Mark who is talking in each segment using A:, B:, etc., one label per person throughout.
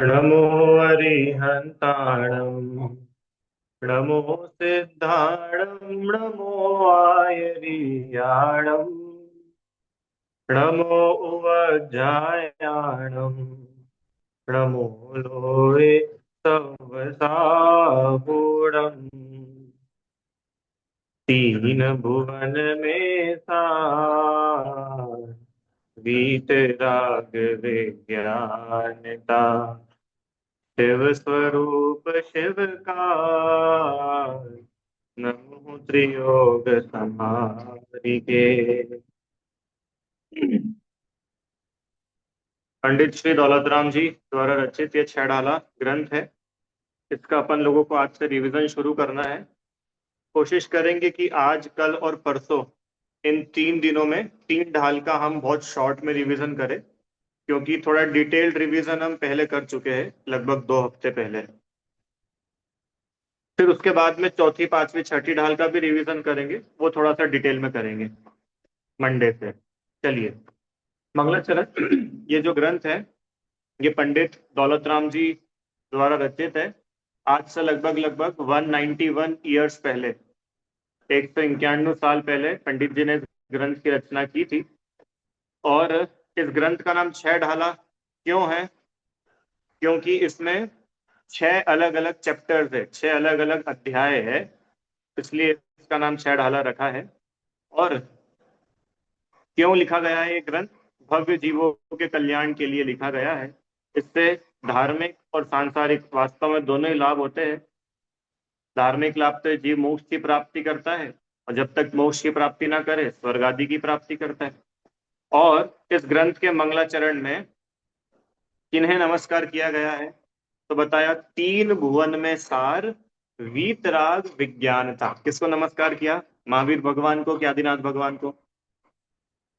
A: नमो अरिहन्ताणं नमो सिद्धाणं नमो आयर्याणं नमो उवज्जायाणं नमो लोये सवसाहुणम् तीन भुवन में सार वीतराग विज्ञानता शिव स्वरूप शिव का नमो त्रियोग समारिके। पंडित श्री दौलत राम जी द्वारा रचित ये छह ढाला ग्रंथ है। इसका अपन लोगों को आज से रिवीजन शुरू करना है। कोशिश करेंगे कि आज कल और परसों इन 3 दिनों में 3 ढाल का हम बहुत शॉर्ट में रिवीजन करें, क्योंकि थोड़ा डिटेल्ड रिवीजन हम पहले कर चुके हैं लगभग 2 हफ्ते पहले। फिर उसके बाद में चौथी पांचवी छठी ढाल का भी रिवीजन करेंगे, वो थोड़ा सा डिटेल में करेंगे मंडे से। चलिए, मंगलाचरण ये जो ग्रंथ है ये पंडित दौलत राम जी द्वारा रचित है। आज से लगभग लगभग 191 ईयर्स पहले, 191 साल पहले पंडित जी ने इस ग्रंथ की रचना की थी। और इस ग्रंथ का नाम छह ढाला क्यों है? क्योंकि इसमें छह अलग अलग चैप्टर्स है, छह अलग अलग अध्याय है, इसलिए इसका नाम छह ढाला रखा है। और क्यों लिखा गया है ये ग्रंथ? भव्य जीवों के कल्याण के लिए लिखा गया है। इससे धार्मिक और सांसारिक वास्तव में दोनों ही लाभ होते हैं। धार्मिक लाभ तो जीव मोक्ष की प्राप्ति करता है, और जब तक मोक्ष की प्राप्ति ना करे स्वर्ग आदि की प्राप्ति करता है। और इस ग्रंथ के मंगलाचरण में किन्हें नमस्कार किया गया है? तो बताया, तीन भुवन में सार वीतराग विज्ञान था। किसको नमस्कार किया? महावीर भगवान को कि आदिनाथ भगवान को?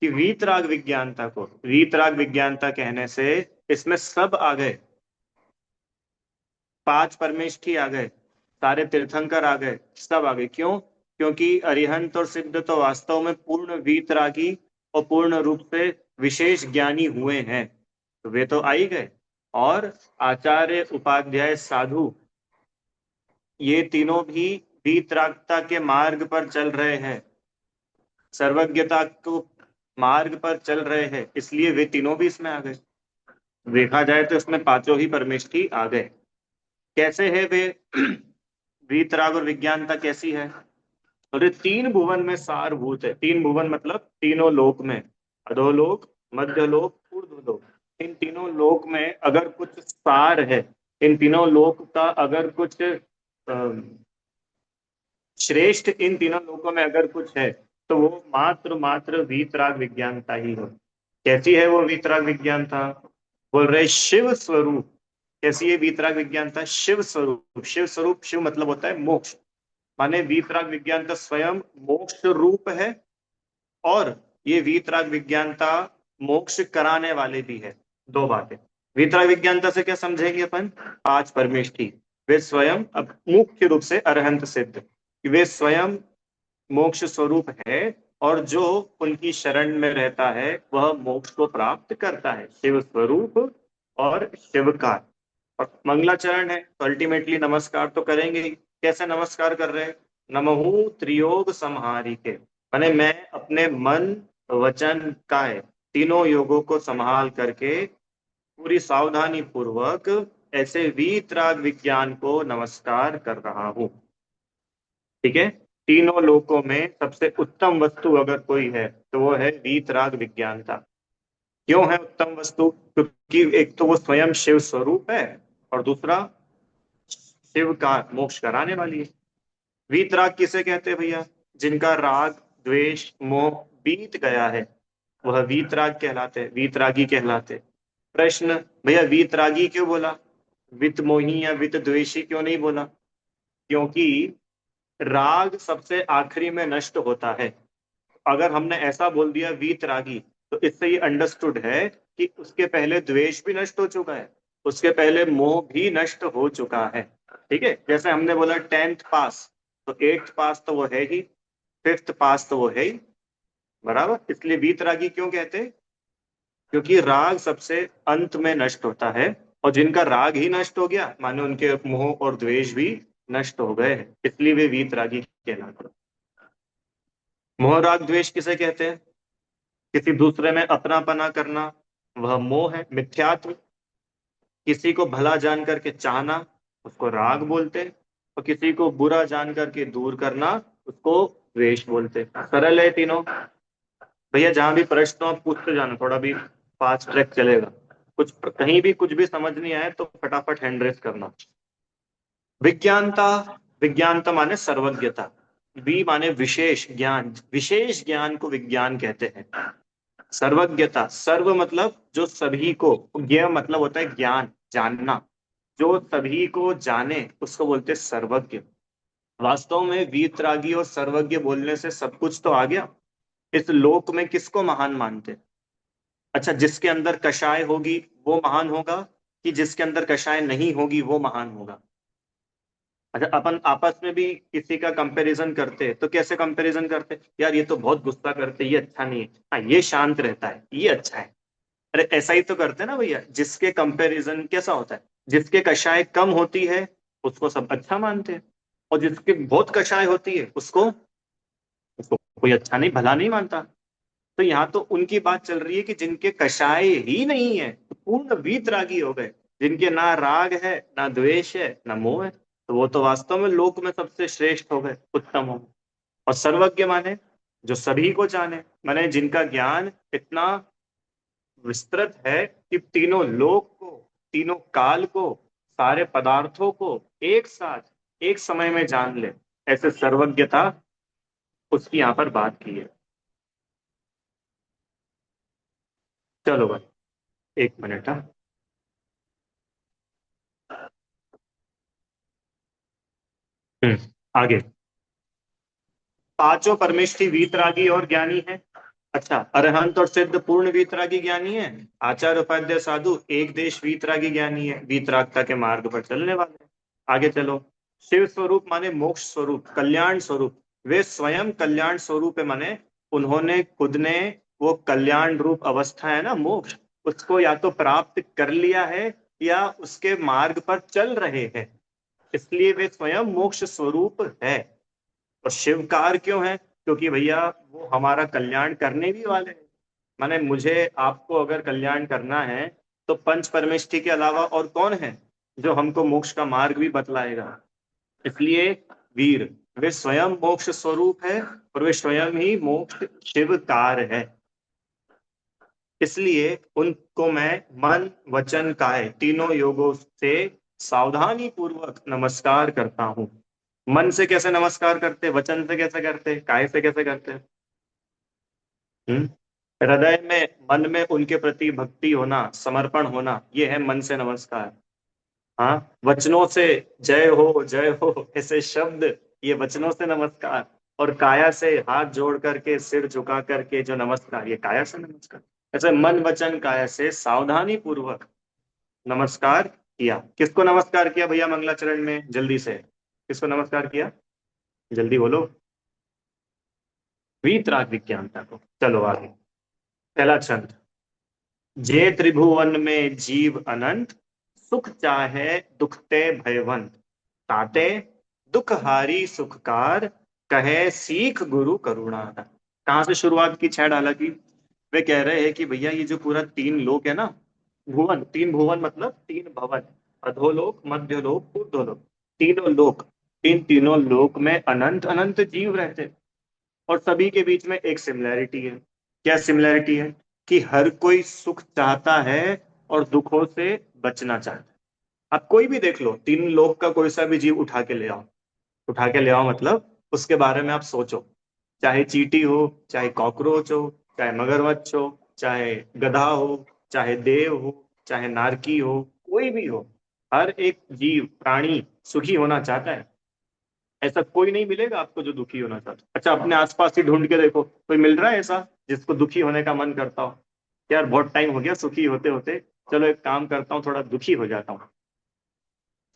A: कि वीतराग विज्ञानता को। वीतराग विज्ञानता कहने से इसमें सब आ गए, पांच परमेष्ठी आ गए, सारे तीर्थंकर आ गए, सब आ गए। क्यों? क्योंकि अरिहंत और सिद्ध तो वास्तव में पूर्ण वीतरागी और पूर्ण रूप से विशेष ज्ञानी हुए हैं, तो वे तो आ ही गए। और आचार्य उपाध्याय साधु, ये तीनों भी वीतरागता के मार्ग पर चल रहे हैं, सर्वज्ञता को मार्ग पर चल रहे हैं, इसलिए वे तीनों भी इसमें आ गए। देखा जाए तो इसमें पांचों ही परमेष्ठी आ गए। कैसे है वे? वीतराग और विज्ञानता कैसी है? और ये तीन भुवन में सारभूत है। तीन भुवन मतलब तीनों लोक में, अधोलोक, मध्यलोक, ऊर्ध्वलोक। इन तीनों लोक में अगर कुछ सार है, इन तीनों लोक का अगर कुछ श्रेष्ठ इन तीनों लोकों में अगर कुछ है, तो वो मात्र मात्र वीतराग विज्ञानता ही हो। कैसी है वो वीतराग विज्ञानता? बोल रहे शिव स्वरूप। कैसी है वीतराग विज्ञानता? शिव स्वरूप। शिव स्वरूप, शिव मतलब होता है मोक्ष, माने वीतराग विज्ञानता स्वयं मोक्ष रूप है। और ये वीतराग विज्ञानता मोक्ष कराने वाले भी है। दो बातें। वीतराग विज्ञानता से क्या समझेंगे अपन? पांच परमेष्ठी, वे स्वयं अब मुख्य रूप से अरहंत सिद्ध, वे स्वयं मोक्ष स्वरूप है, और जो उनकी शरण में रहता है वह मोक्ष को प्राप्त करता है। शिव स्वरूप और शिवकार। और मंगलाचरण है तो अल्टीमेटली नमस्कार तो करेंगे ही। कैसे नमस्कार कर रहे हैं? नमहु त्रियोग संहारी के, माने मैं अपने मन, वचन, काय, तीनों योगों को संभाल करके पूरी सावधानी पूर्वक ऐसे वीतराग विज्ञान को नमस्कार कर रहा हूं। ठीक है? तीनों लोकों में सबसे उत्तम वस्तु अगर कोई है तो वो है वीतराग विज्ञानता। क्यों है उत्तम वस्तु? क्योंकि एक तो वो स्वयं शिव स्वरूप है, और दूसरा शिव का मोक्ष कराने वाली है। वीतराग किसे कहते हैं भैया? जिनका राग, द्वेष, मोह बीत गया है, वह वीतराग कहलाते हैं, वीतरागी कहलाते हैं। प्रश्न, भैया वीतरागी क्यों बोला? वित मोही या वित द्वेषी क्यों नहीं बोला? क्योंकि राग सबसे आखिरी में नष्ट होता है। अगर हमने ऐसा बोल दिया वीतरागी, तो इससे ये अंडरस्टूड है कि उसके पहले द्वेष भी नष्ट हो चुका है, उसके पहले मोह भी नष्ट हो चुका है। ठीक है? जैसे हमने बोला 10th पास, तो 8th पास तो वो है ही, 5th पास तो वो है ही, बराबर। इसलिए वीतरागी क्यों कहते हैं? क्योंकि राग सबसे अंत में नष्ट होता है, और जिनका राग ही नष्ट हो गया माने उनके मोह और द्वेष भी नष्ट हो गए, इसलिए वे वीतरागी कहलाते हैं। मोह राग द्वेष किसे कहते हैं? किसी दूसरे में अपनापना करना, वह मोह है। मिथ्यात्व, किसी को भला जान करके चाहना, उसको राग बोलते हैं। और किसी को बुरा जान करके दूर करना, उसको द्वेष बोलते हैं। सरल है तीनों। भैया जहां भी प्रश्न हो आप पूछते जाना, थोड़ा भी फास्ट ट्रैक चलेगा। कुछ कहीं भी कुछ भी समझ नहीं आए तो फटाफट हैंड रेस करना। विज्ञानता, विज्ञानता माने सर्वज्ञता। वी माने विशेष ज्ञान, विशेष ज्ञान को विज्ञान कहते हैं। सर्वज्ञता, सर्व मतलब जो सभी को, ज्ञ मतलब होता है ज्ञान, जानना। जो सभी को जाने उसको बोलते हैं सर्वज्ञ। वास्तव में वीतरागी और सर्वज्ञ बोलने से सब कुछ तो आ गया। इस लोक में किसको महान मानते? अच्छा, जिसके अंदर कषाय होगी वो महान होगा, कि जिसके अंदर कषाय नहीं होगी वो महान होगा? अच्छा, अपन आपस में भी किसी का कंपैरिजन करते हैं तो कैसे कंपैरिजन करते हैं? यार ये तो बहुत गुस्सा करते, ये अच्छा नहीं है। हाँ, ये शांत रहता है, ये अच्छा है। अरे ऐसा ही तो करते हैं ना भैया। जिसके कंपैरिजन कैसा होता है, जिसके कषाय कम होती है उसको सब अच्छा मानते हैं, और जिसकी बहुत कषाय होती है उसको उसको कोई अच्छा नहीं, भला नहीं मानता। तो यहाँ तो उनकी बात चल रही है कि जिनके कषाय ही नहीं है तो पूर्ण वीतरागी हो गए। जिनके ना राग है, ना द्वेष है, ना मोह है, तो वो तो वास्तव में लोक में सबसे श्रेष्ठ हो गए, उत्तम हो गए। और सर्वज्ञ माने जो सभी को जाने, माने जिनका ज्ञान इतना विस्तृत है कि तीनों लोक को, तीनों काल को, सारे पदार्थों को एक साथ एक समय में जान ले, ऐसे सर्वज्ञता उसकी यहाँ पर बात की है। चलो भाई, एक मिनट। हाँ। आगे। पांचों परमेष्ठी वीतरागी और ज्ञानी है। अच्छा, अरहंत और सिद्ध पूर्ण वीतरागी ज्ञानी है। आचार्य उपाध्याय साधु एक देश वीतरागी ज्ञानी है, वीतरागता के मार्ग पर चलने वाले हैं। आगे चलो। शिव स्वरूप माने मोक्ष स्वरूप, कल्याण स्वरूप। वे स्वयं कल्याण स्वरूप है, माने उन्होंने खुद ने वो कल्याण रूप अवस्था है ना मोक्ष, उसको या तो प्राप्त कर लिया है या उसके मार्ग पर चल रहे हैं, इसलिए वे स्वयं मोक्ष स्वरूप है। और शिवकार क्यों है? क्योंकि भैया वो हमारा कल्याण करने भी वाले हैं। माने मुझे आपको अगर कल्याण करना है तो पंच परमेष्ठी के अलावा और कौन है जो हमको मोक्ष का मार्ग भी बतलाएगा? इसलिए वीर, वे स्वयं मोक्ष स्वरूप है और वे स्वयं ही मोक्ष शिवकार है। इसलिए उनको मैं मन वचन काय तीनों योगों से सावधानी पूर्वक नमस्कार करता हूँ। मन से कैसे नमस्कार करते, वचन से कैसे करते, काय से कैसे करते? हम्म हृदय में, मन में उनके प्रति भक्ति होना, समर्पण होना, ये है मन से नमस्कार। हाँ, वचनों से जय हो ऐसे शब्द, ये वचनों से नमस्कार। और काया से हाथ जोड़ करके सिर झुका करके जो नमस्कार, ये काया से नमस्कार। ऐसे मन वचन काया से सावधानी पूर्वक नमस्कार किया। किसको नमस्कार किया भैया मंगलाचरण में? जल्दी से, किसको नमस्कार किया? जल्दी बोलो। वीतराग विज्ञानता को। चलो आगे। पहला छंद। जे त्रिभुवन में जीव अनंत, सुख चाहे दुखते भयवंत, ताते दुख हारी सुखकार, कहे सीख गुरु करुणा। कहाँ से शुरुआत की छह हालांकि वे कह रहे हैं कि भैया ये जो पूरा तीन लोक है ना, भुवन, तीन भुवन मतलब तीन भवन, अधोलोक, मध्यलोक, ऊर्ध्वलोक, तीनों लोक, इन तीनों लोक में अनंत अनंत जीव रहते हैं। और सभी के बीच में एक सिमिलैरिटी है। क्या सिमिलैरिटी है? कि हर कोई सुख चाहता है और दुखों से बचना चाहता है। आप कोई भी देख लो, तीन लोक का कोई सा भी जीव उठा के ले आओ। उठा के ले आओ मतलब उसके बारे में आप सोचो। चाहे चींटी हो, चाहे कॉकरोच हो, चाहे मगरमच्छ हो, चाहे गधा हो, चाहे देव हो, चाहे नारकी हो, कोई भी हो, हर एक जीव प्राणी सुखी होना चाहता है। ऐसा कोई नहीं मिलेगा आपको जो दुखी होना चाहता है। अच्छा, अपने आसपास ही ढूंढ के देखो, कोई मिल रहा है ऐसा जिसको दुखी होने का मन करता हो? यार बहुत टाइम हो गया सुखी होते होते, चलो एक काम करता हूँ, थोड़ा दुखी हो जाता हूँ।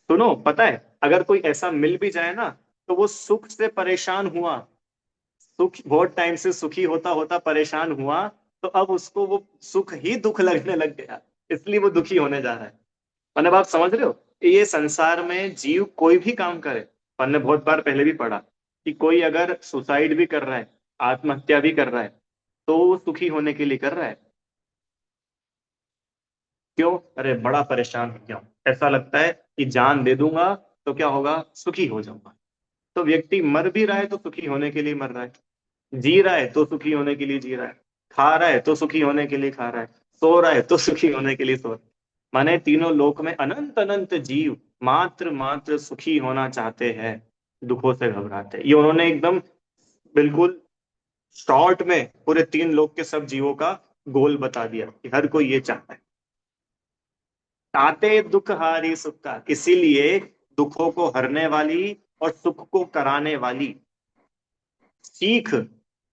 A: सुनो, पता है अगर कोई ऐसा मिल भी जाए ना, तो वो सुख से परेशान हुआ, सुख बहुत टाइम से सुखी होता होता परेशान हुआ, तो अब उसको वो सुख ही दुख लगने लग गया, इसलिए वो दुखी होने जा रहा है। मतलब आप समझ रहे हो, ये संसार में जीव कोई भी काम करे, अपन ने बहुत बार पहले भी पढ़ा कि कोई अगर सुसाइड भी कर रहा है, आत्महत्या भी कर रहा है, तो वो सुखी होने के लिए कर रहा है। क्यों? अरे बड़ा परेशान हो गया हूं, ऐसा लगता है कि जान दे दूंगा तो क्या होगा, सुखी हो जाऊंगा। तो व्यक्ति मर भी रहा है तो सुखी होने के लिए मर रहा है, जी रहा है तो सुखी होने के लिए जी रहा है, खा रहा है तो सुखी होने के लिए खा रहा है, सो रहा है तो सुखी होने के लिए सो रहा है। माने तीनों लोक में अनंत अनंत जीव मात्र मात्र सुखी होना चाहते हैं, दुखों से घबराते हैं। ये उन्होंने एकदम बिल्कुल शॉर्ट में पूरे तीन लोक के सब जीवों का गोल बता दिया कि हर कोई ये चाहता है। ताते दुख हारी सुख का, इसीलिए दुखों को हरने वाली और सुख को कराने वाली सीख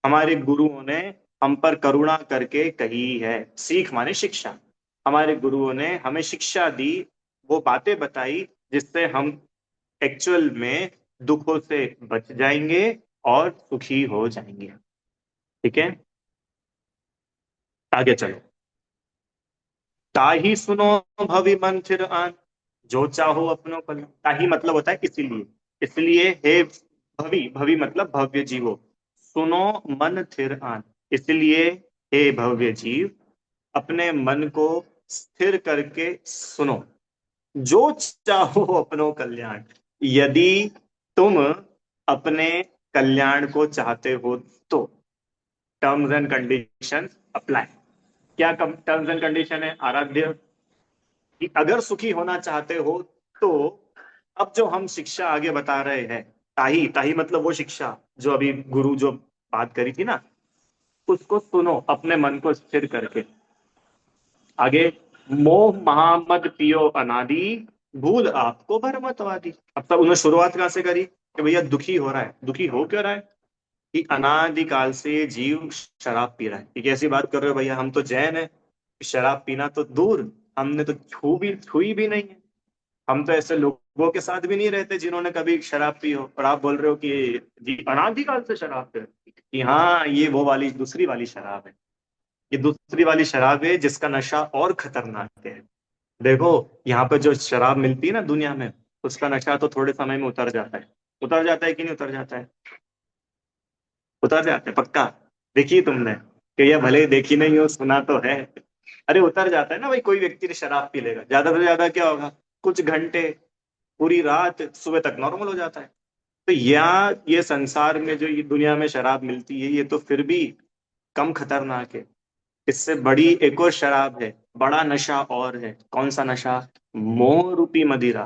A: हमारे गुरुओं ने हम पर करुणा करके कही है। सीख माने शिक्षा, हमारे गुरुओं ने हमें शिक्षा दी, वो बातें बताई जिससे हम एक्चुअल में दुखों से बच जाएंगे और सुखी हो जाएंगे। ठीक है, आगे चलो। ताही सुनो भवि मंथिर आन, जो चाहो अपनों को। ताही मतलब होता है इसीलिए, इसलिए हे भवि, भवि मतलब भव्य जीवो, सुनो मन थिर आन, इसलिए हे भव्य जीव अपने मन को स्थिर करके सुनो। जो चाहो अपनों कल्याण, यदि तुम अपने कल्याण को चाहते हो तो टर्म्स एंड कंडीशन अप्लाई। क्या टर्म्स एंड कंडीशन है आराध्य? कि अगर सुखी होना चाहते हो तो अब जो हम शिक्षा आगे बता रहे हैं, ताही ताही मतलब वो शिक्षा जो अभी गुरु जो बात करी थी ना, उसको सुनो अपने मन को स्थिर करके। आगे, मोह महामद पियो अनादि, भूल आपको भरमतवादी। अब तक उन्होंने शुरुआत कहां से करी कि भैया दुखी हो रहा है, दुखी हो क्यों रहा है? कि अनादिकाल से जीव शराब पी रहा है। एक ऐसी बात कर रहे हो भैया, हम तो जैन है, शराब पीना तो दूर, हमने तो छुई भी नहीं है। हम तो ऐसे लोगों के साथ भी नहीं रहते जिन्होंने कभी शराब पी हो, और आप बोल रहे हो कि जी अनादिकाल से शराब पी रहे हो। कि हाँ, ये वो वाली दूसरी वाली शराब है, ये दूसरी वाली शराब है जिसका नशा और खतरनाक है। देखो, यहाँ पे जो शराब मिलती है ना दुनिया में, उसका नशा तो थोड़े समय में उतर जाता है। उतर जाता है कि नहीं उतर जाता है? उतर जाता है पक्का। देखी तुमने कि ये भले ही देखी नहीं हो, सुना तो है। अरे उतर जाता है ना भाई, कोई व्यक्ति शराब पी लेगा, ज्यादा से ज्यादा क्या होगा, कुछ घंटे, पूरी रात, सुबह तक नॉर्मल हो जाता है। तो ये संसार में जो ये दुनिया में शराब मिलती है, ये तो फिर भी कम खतरनाक है। इससे बड़ी एक और शराब है, बड़ा नशा और है। कौन सा नशा? मोह रूपी मदिरा।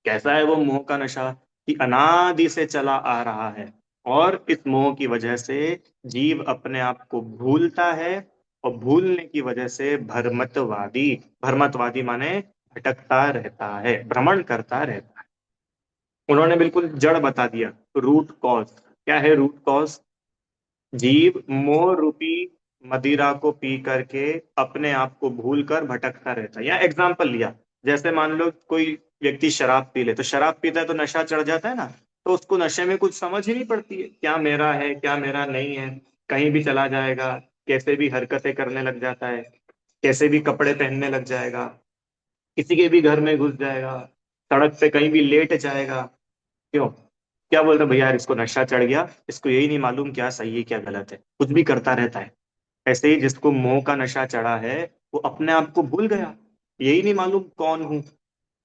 A: कैसा है वो मोह का नशा? कि अनादि से चला आ रहा है, और इस मोह की वजह से जीव अपने आप को भूलता है, और भूलने की वजह से भ्रमतवादी, भ्रमतवादी माने भटकता रहता है, भ्रमण करता रहता है। उन्होंने बिल्कुल जड़ बता दिया, रूट कॉज। क्या है रूट कॉज? जीव मोह रूपी मदिरा को पी करके अपने आप को भूल कर भटकता रहता है। या एग्जाम्पल लिया, जैसे मान लो कोई व्यक्ति शराब पी ले, तो शराब पीता है तो नशा चढ़ जाता है ना, तो उसको नशे में कुछ समझ ही नहीं पड़ती है, क्या मेरा है क्या मेरा नहीं है। कहीं भी चला जाएगा, कैसे भी हरकतें करने लग जाता है, कैसे भी कपड़े पहनने लग जाएगा, किसी के भी घर में घुस जाएगा, सड़क पे कहीं भी लेट जाएगा। क्यों? क्या बोलते हैं भैया यार, इसको नशा चढ़ गया, इसको यही नहीं मालूम क्या सही है क्या गलत है, कुछ भी करता रहता है। ऐसे ही जिसको मोह का नशा चढ़ा है, वो अपने आप को भूल गया, यही नहीं मालूम कौन हूं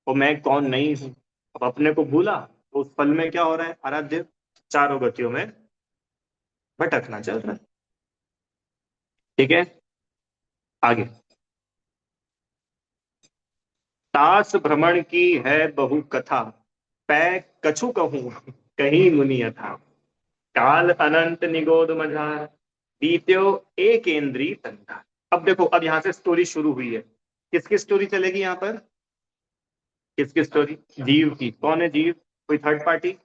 A: और मैं कौन नहीं हूं। अब अपने को भूला तो उस पल में क्या हो रहा है आराध्य? चारों गतियों में भटकना चल रहा है। ठीक है, आगे। तास भ्रमण की है बहु कथा, पै कछु कहूं कहीं मुनि यथा, काल अनंत निगोद मझार, बीत्यो एक इंद्री तंता। अब देखो, अब यहां से स्टोरी शुरू हुई है। किसकी स्टोरी चलेगी यहाँ पर? किसकी स्टोरी? जीव की। कौन है जीव? कोई थर्ड पार्टी?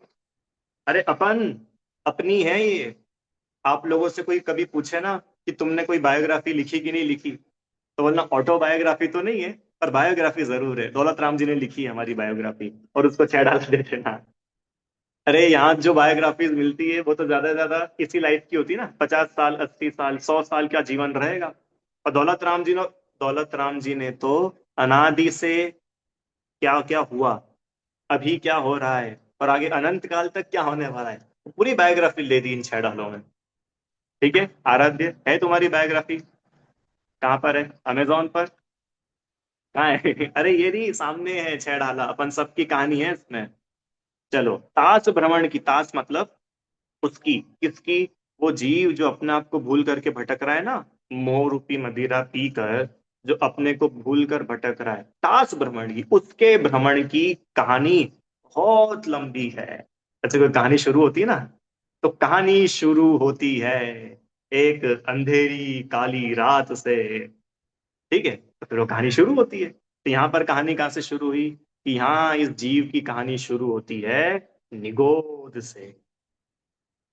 A: अरे अपन, अपनी है ये। आप लोगों से कोई कभी पूछे ना कि तुमने कोई बायोग्राफी लिखी कि नहीं लिखी, तो बोलना ऑटोबायोग्राफी तो नहीं है, पर बायोग्राफी जरूर है, दौलत राम जी ने लिखी है हमारी बायोग्राफी, और उसको छेड़ा देते ना। अरे यहाँ जो बायोग्राफीज मिलती है वो तो ज्यादा से ज्यादा इसी लाइफ की होती है ना, 50 साल, 80 साल, 100 साल का जीवन रहेगा। और दौलत राम जी ने तो अनादि से क्या क्या हुआ, अभी क्या हो रहा है, और आगे अनंत काल तक क्या होने वाला है, पूरी बायोग्राफी ले दी इन 6 डालों में। ठीक है, आराध्य है तुम्हारी बायोग्राफी? कहाँ पर है? अमेजोन पर? कहाँ है? अरे ये नहीं, सामने है 6 डाला, अपन सबकी कहानी है इसमें। चलो, तास भ्रमण की, तास मतलब उसकी, किसकी? वो जीव जो अपने आप को भूल करके भटक रहा है ना, मोह रूपी मदिरा पी कर, जो अपने को भूल कर भटक रहा है, तास भ्रमण की, उसके भ्रमण की कहानी बहुत लंबी है। अच्छा, कोई कहानी शुरू होती है ना, तो कहानी शुरू होती है एक अंधेरी काली रात से। ठीक है, तो फिर वो कहानी शुरू होती है। तो यहाँ पर कहानी कहाँ से शुरू हुई? कि यहाँ इस जीव की कहानी शुरू होती है निगोद से।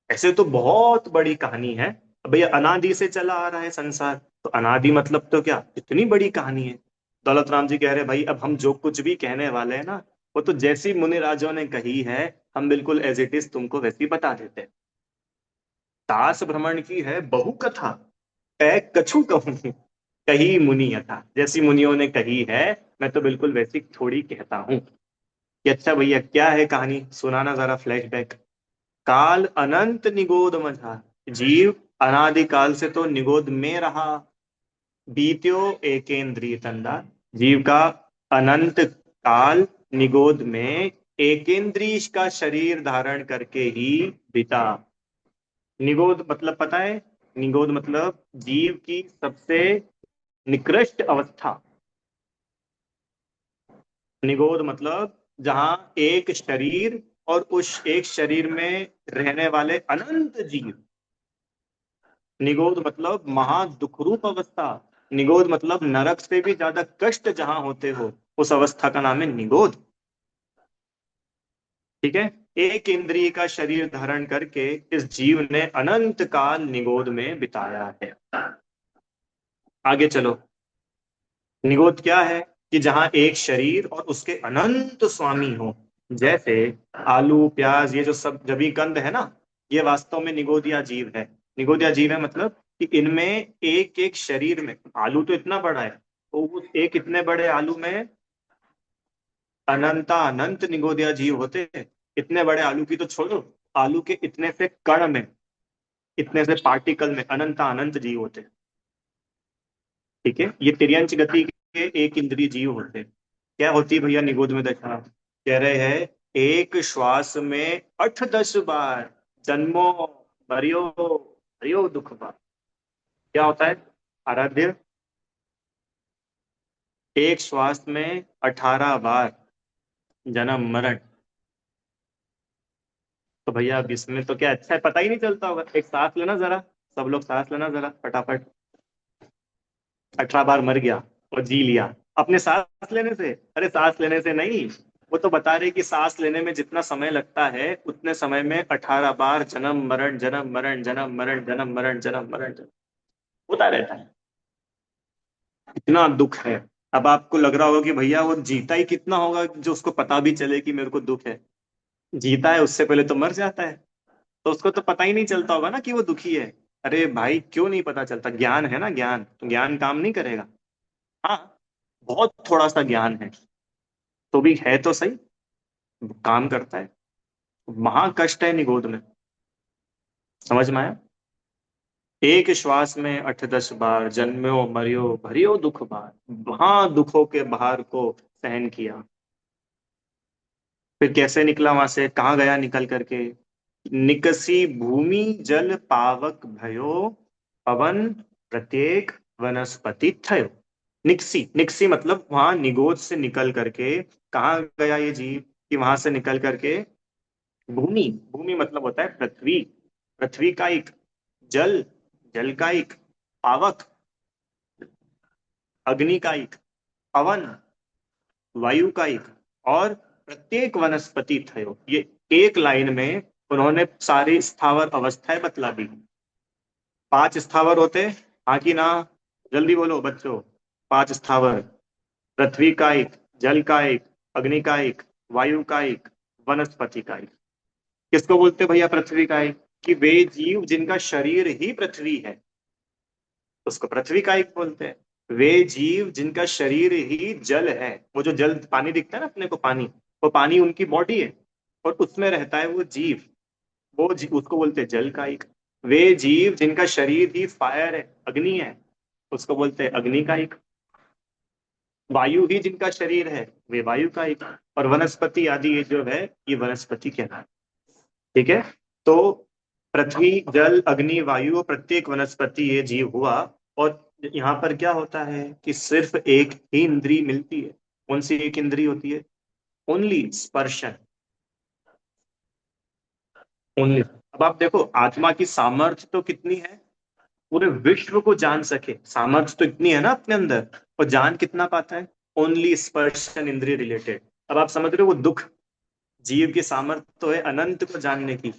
A: ऐसे तो बहुत बड़ी कहानी है। अब भैया अनादि से चला आ रहा है संसार, तो अनादि मतलब तो क्या, इतनी बड़ी कहानी है। दौलत राम जी कह रहे भाई, अब हम जो कुछ भी कहने वाले हैं ना, वो तो जैसी मुनि राजों ने कही है, हम बिल्कुल एज इट इज तुमको वैसी बता देते हैं। दास भ्रमण की है बहु कथा, कह कछु कहूं, कही मुनि यथा, जैसी मुनियों ने कही है, मैं तो बिल्कुल वैसी थोड़ी कहता हूँ। कि अच्छा भैया, क्या है कहानी, सुनाना जरा फ्लैशबैक। काल अनंत निगोद मझा, जीव अनादिकाल से तो निगोद में रहा। बीत्यो एकेंद्रिय तंदा, जीव का अनंत काल निगोद में एकेंद्रीय का शरीर धारण करके ही बीता। निगोद मतलब पता है? निगोद मतलब जीव की सबसे निकृष्ट अवस्था। निगोद मतलब जहां एक शरीर और उस एक शरीर में रहने वाले अनंत जीव। निगोद मतलब महा दुखरूप अवस्था। निगोद मतलब नरक से भी ज्यादा कष्ट जहां होते हो, उस अवस्था का नाम है निगोद। ठीक है, एक इंद्रिय का शरीर धारण करके इस जीव ने अनंत काल निगोद में बिताया है। आगे चलो। निगोद क्या है? कि जहां एक शरीर और उसके अनंत स्वामी हो। जैसे आलू प्याज, ये जो सब जभी कंद है ना, ये वास्तव में निगोदिया जीव है। निगोदिया जीव है मतलब कि इनमें एक एक शरीर में, आलू तो इतना बड़ा है, तो उस एक इतने बड़े आलू में अनंता अनंत निगोदिया जीव होते हैं। इतने बड़े आलू की तो छोड़ो, आलू के इतने से कण में, इतने से पार्टिकल में अनंता अनंत जीव होते हैं। ठीक है, ये तिर्यंच गति के एक इंद्रिय जीव होते हैं। क्या होती है भैया निगोद में दशा? कह रहे हैं एक श्वास में 8-10 बार जन्मो मरियो, हरियो दुख पार। क्या होता है आराध्य? एक श्वास में 18 बार जन्म मरण। तो भैया अब इसमें तो क्या अच्छा है, पता ही नहीं चलता होगा। एक सांस लेना जरा, सब लोग सांस लेना जरा फटाफट। 18 बार मर गया और जी लिया अपने सांस लेने से? अरे सांस लेने से नहीं, वो तो बता रहे कि सांस लेने में जितना समय लगता है, उतने समय में 18 बार जन्म मरण जन्म मरण जन्म मरण जन्म मरण जन्म मरण होता रहता है। इतना दुख है। अब आपको लग रहा होगा कि भैया वो जीता ही कितना होगा जो उसको पता भी चले कि मेरे को दुख है। जीता है उससे पहले तो मर जाता है, तो उसको तो पता ही नहीं चलता होगा ना कि वो दुखी है। अरे भाई क्यों नहीं पता चलता? ज्ञान है ना, ज्ञान, तो ज्ञान काम नहीं करेगा? हाँ, बहुत थोड़ा सा ज्ञान है, तो भी है तो सही, काम करता है। महा कष्ट है निगोद में। समझ में आया? एक श्वास में 8-10 बार जन्म्यो मरियो भरियो दुख भार, वहां दुखों के भार को सहन किया। फिर कैसे निकला वहां से, कहाँ गया निकल करके? निकसी भूमि जल पावक भयो, पवन प्रत्येक वनस्पति थयो। निकसी, निकसी मतलब वहां निगोद से निकल करके कहाँ गया ये जीव? कि वहां से निकल करके भूमि, भूमि मतलब होता है पृथ्वी, पृथ्वी का एक, जल, जल का एक, पावक, अग्नि का एक, पवन, वायु का एक, और प्रत्येक वनस्पति थयो। ये एक लाइन में उन्होंने सारी स्थावर अवस्थाएं बतला दी। 5 स्थावर होते, हाँ कि ना? जल्दी बोलो बच्चों। 5 स्थावर, पृथ्वी का एक, जल का एक, अग्नि का एक, वायु का एक, वनस्पति का एक। किसको बोलते भैया पृथ्वी का एक? कि वे जीव जिनका शरीर ही पृथ्वी है, उसको पृथ्वी का एक बोलते हैं। वे जीव जिनका शरीर ही जल है, वो जो जल पानी दिखता है ना अपने को, पानी, वो पानी उनकी बॉडी है और उसमें रहता है वो जीव, उसको बोलते हैं जल कायिक। वे जीव जिनका शरीर ही फायर है, अग्नि है, उसको बोलते हैं अग्नि कायिक। वायु ही जिनका शरीर है, वे वायु कायिक। और वनस्पति आदि ये जो है, ये वनस्पति कहलाता है। ठीक है। तो पृथ्वी, जल, अग्नि, वायु और प्रत्येक वनस्पति ये जीव हुआ। और यहाँ पर क्या होता है कि सिर्फ एक ही इंद्री मिलती है। कौन सी एक इंद्री होती है? ओनली स्पर्शन। ओनली। अब आप देखो, आत्मा की सामर्थ्य तो कितनी है, पूरे विश्व को जान सके, सामर्थ्य तो इतनी है ना अपने अंदर। और जान कितना पाता है? ओनली स्पर्शन इंद्रिय रिलेटेड। अब आप समझ रहे हो वो दुख, जीव की सामर्थ्य तो है अनंत को जानने की,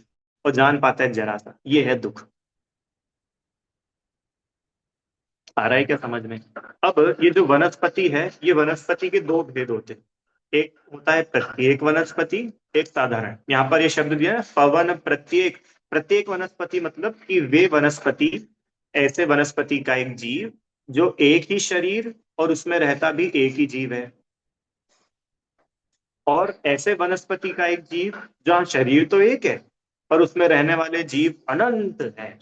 A: और जान पाता है जरा सा, ये है दुख। आ रहा है क्या समझ में? अब ये जो वनस्पति है, ये वनस्पति के दो भेद होते हैं। एक होता है प्रत्येक वनस्पति, एक साधारण। यहाँ पर ये शब्द दिया है पवन प्रत्येक। प्रत्येक वनस्पति मतलब कि वे वनस्पति, ऐसे वनस्पति का एक जीव जो एक ही शरीर और उसमें रहता भी एक ही जीव है। और ऐसे वनस्पति का एक जीव जहाँ शरीर तो एक है पर उसमें रहने वाले जीव अनंत हैं,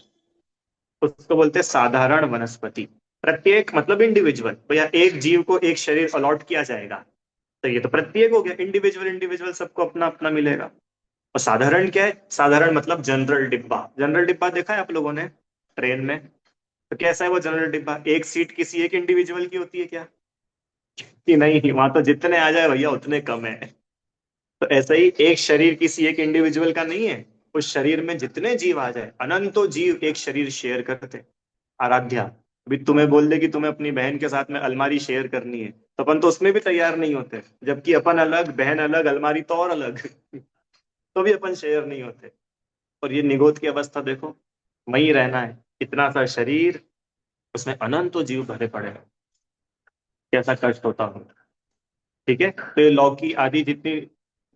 A: उसको बोलते हैं साधारण वनस्पति। प्रत्येक मतलब इंडिविजुअल, भैया एक जीव को एक शरीर अलॉट किया जाएगा, तो ये तो प्रत्येक हो गया, इंडिविजुअल इंडिविजुअल सबको अपना अपना मिलेगा। और साधारण क्या है? साधारण मतलब जनरल डिब्बा। जनरल डिब्बा देखा है आप लोगों ने ट्रेन में? तो कैसा है वो जनरल डिब्बा? एक सीट किसी एक इंडिविजुअल की होती है क्या? कि नहीं, वहां तो जितने आ जाए भैया उतने कम है। तो ऐसा ही एक शरीर किसी एक इंडिविजुअल का नहीं है, उस शरीर में जितने जीव आ जाए, अनंतो जीव एक शरीर शेयर करते। आराध्या अभी तुम्हें बोल दे कि तुम्हें अपनी बहन के साथ में अलमारी शेयर करनी है, तो अपन तो उसमें भी तैयार नहीं होते, जबकि अपन अलग, बहन अलग, अलमारी तो और अलग तो भी अपन शेयर नहीं होते। और ये निगोद की अवस्था देखो, वही रहना है, इतना सा शरीर, उसमें अनंतो जीव भरे पड़े हैं, कैसा कष्ट होता होगा। ठीक है। तो ये लौकी आदि जितनी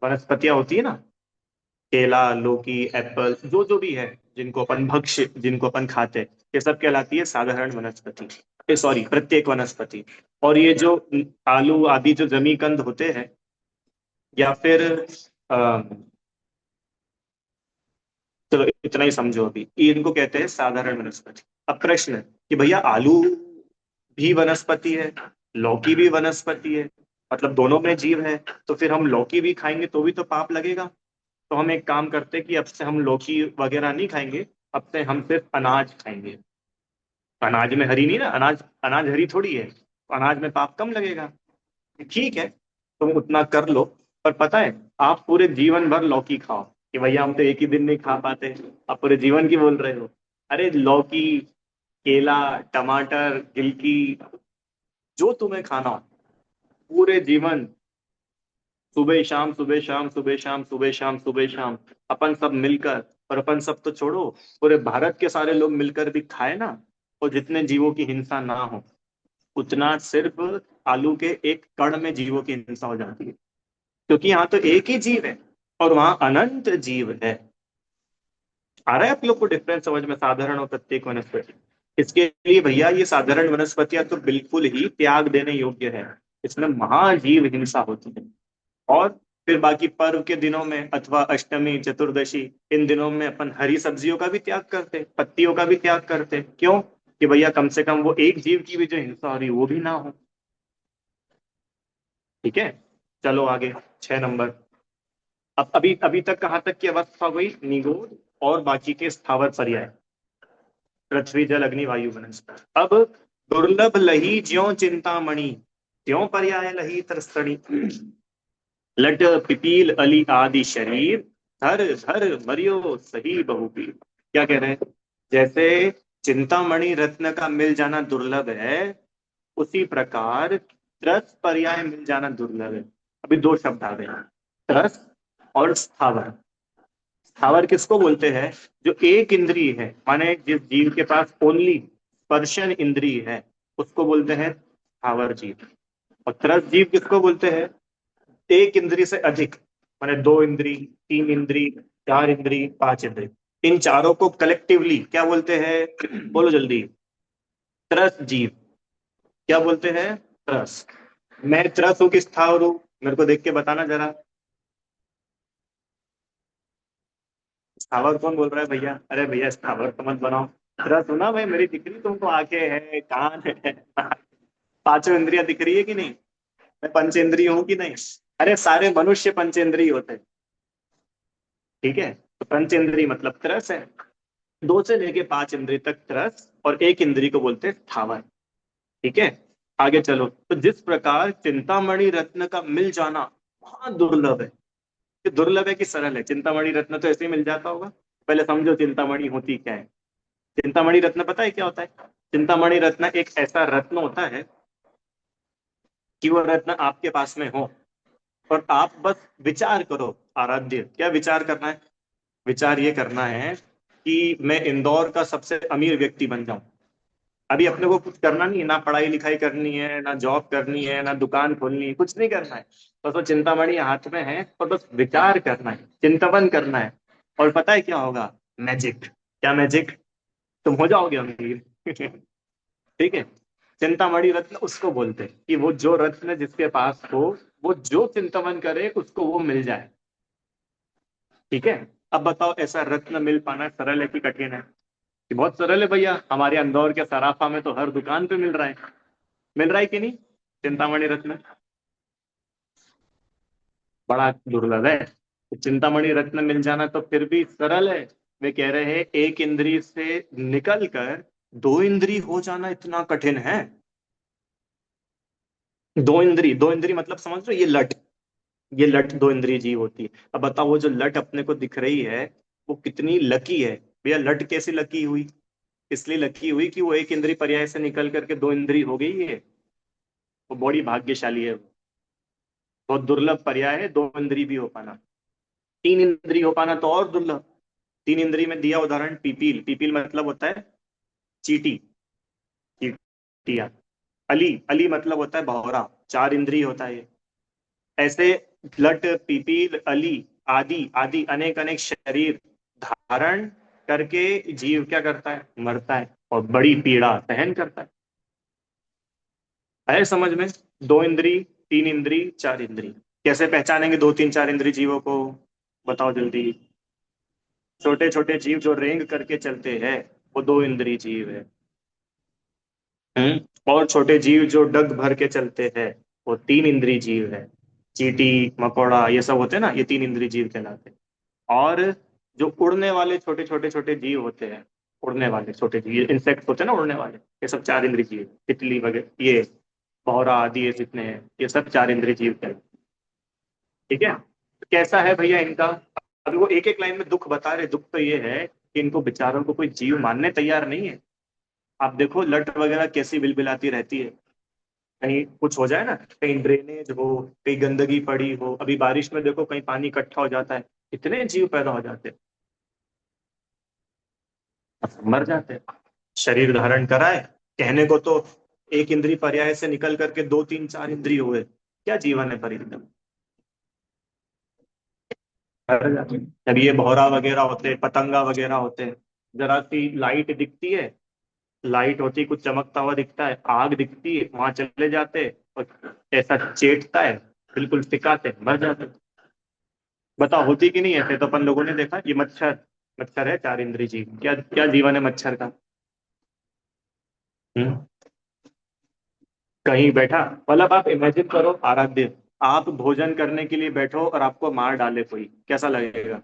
A: वनस्पतियां होती है ना, केला, लौकी, एप्पल, जो जो भी है, जिनको अपन भक्ष्य, जिनको अपन खाते हैं, ये सब कहलाती है साधारण वनस्पति, सॉरी प्रत्येक वनस्पति। और ये जो आलू आदि जो जमीकंद होते हैं, या फिर अ, चलो इतना ही समझो अभी, ये इनको कहते हैं साधारण वनस्पति। अब प्रश्न है कि भैया आलू भी वनस्पति है, लौकी भी वनस्पति है, मतलब दोनों में जीव है, तो फिर हम लौकी भी खाएंगे तो भी तो पाप लगेगा। तो हम एक काम करते हैं कि अब से हम लौकी वगैरह नहीं खाएंगे, अब से हम सिर्फ अनाज खाएंगे। अनाज में हरी नहीं ना, अनाज, अनाज हरी थोड़ी है, तो अनाज में पाप कम लगेगा। ठीक है, तुम उतना कर लो। पर पता है, आप पूरे जीवन भर लौकी खाओ, कि भैया हम तो एक ही दिन नहीं खा पाते, आप पूरे जीवन की बोल रहे हो। अरे लौकी, केला, टमाटर, गिलकी, जो तुम्हें खाना हो, पूरे जीवन, सुबह शाम, सुबह शाम, सुबह शाम, सुबह शाम, सुबह शाम, अपन सब मिलकर, और अपन सब तो छोड़ो, पूरे भारत के सारे लोग मिलकर भी खाए ना, और जितने जीवों की हिंसा ना हो, उतना सिर्फ आलू के एक कण में जीवों की हिंसा हो जाती है। क्योंकि यहाँ तो एक ही जीव है और वहां अनंत जीव है। आ रहा है आप लोग को डिफरेंस समझ में, साधारण और प्रत्येक वनस्पति? इसके लिए भैया ये साधारण वनस्पतियां तो बिल्कुल ही त्याग देने योग्य है, इसमें महाजीव हिंसा होती है। और फिर बाकी पर्व के दिनों में अथवा अष्टमी, चतुर्दशी, इन दिनों में अपन हरी सब्जियों का भी त्याग करते, पत्तियों का भी त्याग करते, क्यों? कि भैया कम से कम वो एक जीव की भी जो हिंसा हो रही है वो भी ना हो। ठीक है। चलो आगे, 6 नंबर। अब अभी अभी तक कहाँ तक की अवस्था हो गई? निगोद और बाकी के स्थावर पर्याय, पृथ्वी, जल, अग्नि, वायु, वनस्पति। अब दुर्लभ लही ज्यों चिंतामणि, त्यों पर्याय लही त्रस्तणी। लट पिपील अली आदि शरीर, धर धर मरियो सही बहुपीर। क्या कह रहे हैं? जैसे चिंतामणि रत्न का मिल जाना दुर्लभ है, उसी प्रकार त्रस पर्याय मिल जाना दुर्लभ है। अभी दो शब्द आ गए, त्रस और स्थावर। स्थावर किसको बोलते हैं? जो एक इंद्रिय है, माने जिस जीव के पास ओनली स्पर्शन इंद्रिय है, उसको बोलते हैं स्थावर जीव। और त्रस जीव किसको बोलते हैं? एक इंद्री से अधिक, माने दो इंद्री, तीन इंद्री, चार इंद्री, पांच इंद्री, इन चारों को कलेक्टिवली क्या बोलते हैं? बोलो जल्दी। त्रस जीव। क्या बोलते हैं? त्रस। मैं त्रस हूँ कि स्थावर हूँ? मेरे को देख के बताना जरा। स्थावर कौन बोल रहा है भैया? अरे भैया स्थावर तो मत बनाओ। त्रस हो ना भाई, मेरी दिख रही तुमको, आंखें है, कान है, पांचों इंद्रियां दिख रही है कि नहीं? मैं पंचेंद्रिय हूँ कि नहीं? अरे सारे मनुष्य पंचेंद्रिय होते हैं। ठीक है, तो पंचेंद्रिय मतलब त्रस है। दो से लेके पांच इंद्रिय तक त्रस, और एक इंद्रिय को बोलते हैं स्थावर। ठीक है, आगे चलो। तो जिस प्रकार चिंतामणि रत्न का मिल जाना बहुत दुर्लभ है। ये दुर्लभ है कि सरल है? चिंतामणि रत्न तो ऐसे ही मिल जाता होगा। पहले समझो चिंतामणि होती क्या है। चिंतामणि रत्न पता है क्या होता है? चिंतामणि रत्न एक ऐसा रत्न होता है कि वो रत्न आपके पास में हो, और आप बस विचार करो। आराध्य, क्या विचार करना है? विचार ये करना है कि मैं इंदौर का सबसे अमीर व्यक्ति बन जाऊं। अभी अपने को कुछ करना नहीं है, ना पढ़ाई लिखाई करनी है, ना जॉब करनी है, ना दुकान खोलनी है, कुछ नहीं करना है। बस वो चिंतामणि हाथ में है, और बस विचार करना है, चिंतवन करना है। और पता है क्या होगा? मैजिक। क्या मैजिक? तुम हो जाओगे अमीर। ठीक है। चिंतामणि रत्न उसको बोलते हैं कि वो जो रत्न जिसके पास हो, वो जो चिंतवन करे उसको वो मिल जाए। ठीक है। अब बताओ, ऐसा रत्न मिल पाना सरल है कि कठिन है? कि बहुत सरल है भैया, हमारे इंदौर के सराफा में तो हर दुकान पे मिल रहा है। मिल रहा है कि नहीं? चिंतामणि रत्न बड़ा दुर्लभ है। तो चिंतामणि रत्न मिल जाना तो फिर भी सरल है। वे कह रहे हैं एक इंद्री से निकल कर दो इंद्री हो जाना इतना कठिन है। दो इंद्री मतलब समझ रहे हो? ये लट दो इंद्रिय जीव होती है। अब बताओ, वो जो लट अपने को दिख रही है, वो कितनी लकी है। भैया लट कैसे लकी हुई? इसलिए लकी हुई कि वो एक इंद्रिय पर्याय से निकल करके दो इंद्रिय हो गई है। वो बड़ी भाग्यशाली है। बहुत दुर्लभ पर्याय है दो इंद्रिय भी हो पाना। तीन इंद्रिय हो पाना तो और दुर्लभ। तीन इंद्रिय में दिया उदाहरण पीपील। पीपील मतलब होता है चीटी। चीटिया। अली, अली मतलब होता है भौरा। चार इंद्रिय होता है ये। ऐसे लट, पीपील, अली आदि आदि अनेक अनेक शरीर धारण करके जीव क्या करता है? मरता है, और बड़ी पीड़ा सहन करता है समझ में? दो इंद्री, तीन इंद्री, चार इंद्री। कैसे पहचानेंगे दो तीन चार इंद्री जीवों को? बताओ जल्दी। छोटे छोटे जीव जो रेंग करके चलते हैं, वो दो इंद्री जीव है। और छोटे जीव जो डग भर के चलते हैं, वो तीन इंद्री जीव है। चींटी, मकोड़ा, ये सब होते हैं ना, ये तीन इंद्री जीव कहलाते हैं। और जो उड़ने वाले छोटे छोटे छोटे जीव होते हैं, उड़ने वाले छोटे जीव, इंसेक्ट होते हैं ना उड़ने वाले, ये सब चार इंद्रिय जीव। तितली वगैरह, ये भौरा आदि, ये जितने हैं, ये सब चार इंद्रिय जीव कहलाते हैं। ठीक है। तो कैसा है भैया इनका? अभी वो एक एक लाइन में दुख बता रहे। दुख तो ये है कि इनको बेचारों को कोई जीव मानने तैयार नहीं है। आप देखो लट वगैरह कैसी बिलबिलाती रहती है। कहीं कुछ हो जाए ना, कहीं ड्रेनेज हो, कहीं गंदगी पड़ी हो, अभी बारिश में देखो कहीं पानी इकट्ठा हो जाता है, कितने जीव पैदा हो जाते हैं, मर जाते हैं। शरीर धारण कराए, कहने को तो एक इंद्रिय पर्याय से निकल करके दो तीन चार इंद्रिय हुए, क्या जीवन है पर एकदम। मर जाते हैं। जब ये भौरा वगैरह होते हैं, पतंगा वगैरह होते हैं, जरा सी लाइट दिखती है, लाइट होती, कुछ चमकता हुआ दिखता है, आग दिखती है, वहां चले जाते, और ऐसा चेटता है, बिल्कुल टिकाते, मर जाते। बताओ होती कि नहीं ऐसे? तो अपन लोगों ने देखा, ये मच्छर, मच्छर है चार इंद्रिय जीव। क्या क्या जीवन है मच्छर का? हम्म? कहीं बैठा, मतलब आप इमेजिन करो आराध्य, आप भोजन करने के लिए बैठो और आपको मार डाले कोई, कैसा लगेगा?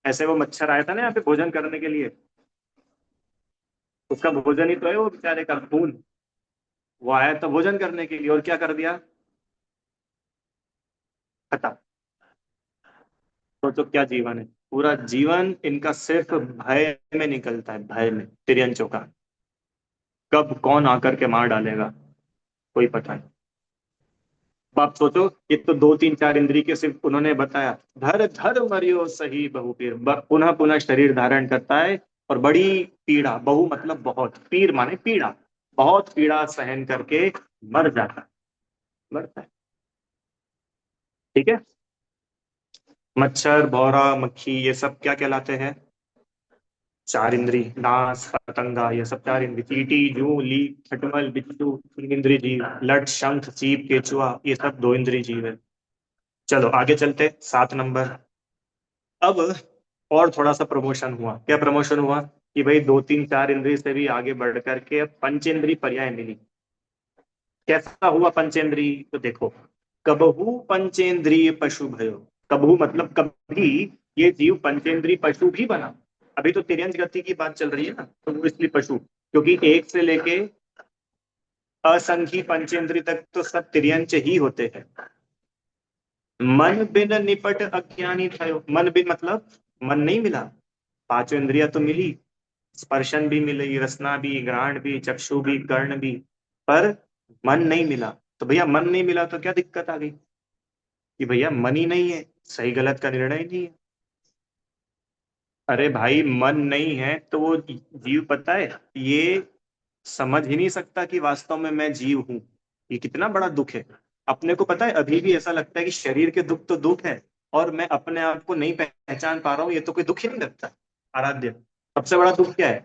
A: ऐसे वो मच्छर आया था ना यहाँ पे भोजन करने के लिए, उसका भोजन ही तो है वो बेचारे का खून। वो आया था भोजन करने के लिए, और क्या कर दिया? खत्म। तो क्या जीवन है? पूरा जीवन इनका सिर्फ भय में निकलता है, भय में, तिरंचों का। कब कौन आकर के मार डालेगा, कोई पता नहीं। अब आप सोचो, ये तो दो तीन चार इंद्रिय के सिर्फ उन्होंने बताया। धर धर मरियो सही बहुपीर, पुनः पुनः शरीर धारण करता है, और बड़ी पीड़ा, बहु मतलब बहुत, पीर माने पीड़ा, बहुत पीड़ा सहन करके मर जाता है, मरता है। ठीक है। मच्छर, भौरा, मक्खी, ये सब क्या कहलाते हैं? चार इंद्री, नास, पतंगा, ये सब चार इंद्री। चींटी, जू, लीक, खटमल, बिच्छू, तीन इंद्री जीव। लट, शंख, सीप, केचुआ, ये सब दो इंद्री जीव है। चलो आगे चलते, 7 नंबर। अब और थोड़ा सा प्रमोशन हुआ। क्या प्रमोशन हुआ? कि भाई दो तीन चार इंद्री से भी आगे बढ़ करके अब पंचेंद्री पर्याय मिली। कैसा हुआ पंचेंद्री? तो देखो, कबहू पंचेंद्रिय पशु भयो। कबहू मतलब कभी ये जीव पंचेंद्रिय पशु भी बना। अभी तो तिर्यंच गति की बात चल रही है ना, तो वो इसलिए पशु, क्योंकि एक से लेके असंख्य पंचेंद्रिय तक तो सब तिर्यंच ही होते हैं। मन बिन निपट अज्ञानी थयो। मन बिन मतलब मन नहीं मिला। पांचों इंद्रिया तो मिली, स्पर्शन भी मिली, रसना भी, घ्राण भी, चक्षु भी, कर्ण भी, पर मन नहीं मिला। तो भैया मन नहीं मिला तो क्या दिक्कत आ गई? कि भैया मन ही नहीं है, सही गलत का निर्णय ही नहीं है। अरे भाई मन नहीं है तो वो जीव, पता है, ये समझ ही नहीं सकता कि वास्तव में मैं जीव हूं। ये कितना बड़ा दुख है। अपने को पता है, अभी भी ऐसा लगता है कि शरीर के दुख तो दुख है, और मैं अपने आप को नहीं पहचान पा रहा हूँ, ये तो कोई दुख ही नहीं लगता। आराध्य, सबसे बड़ा दुख क्या है?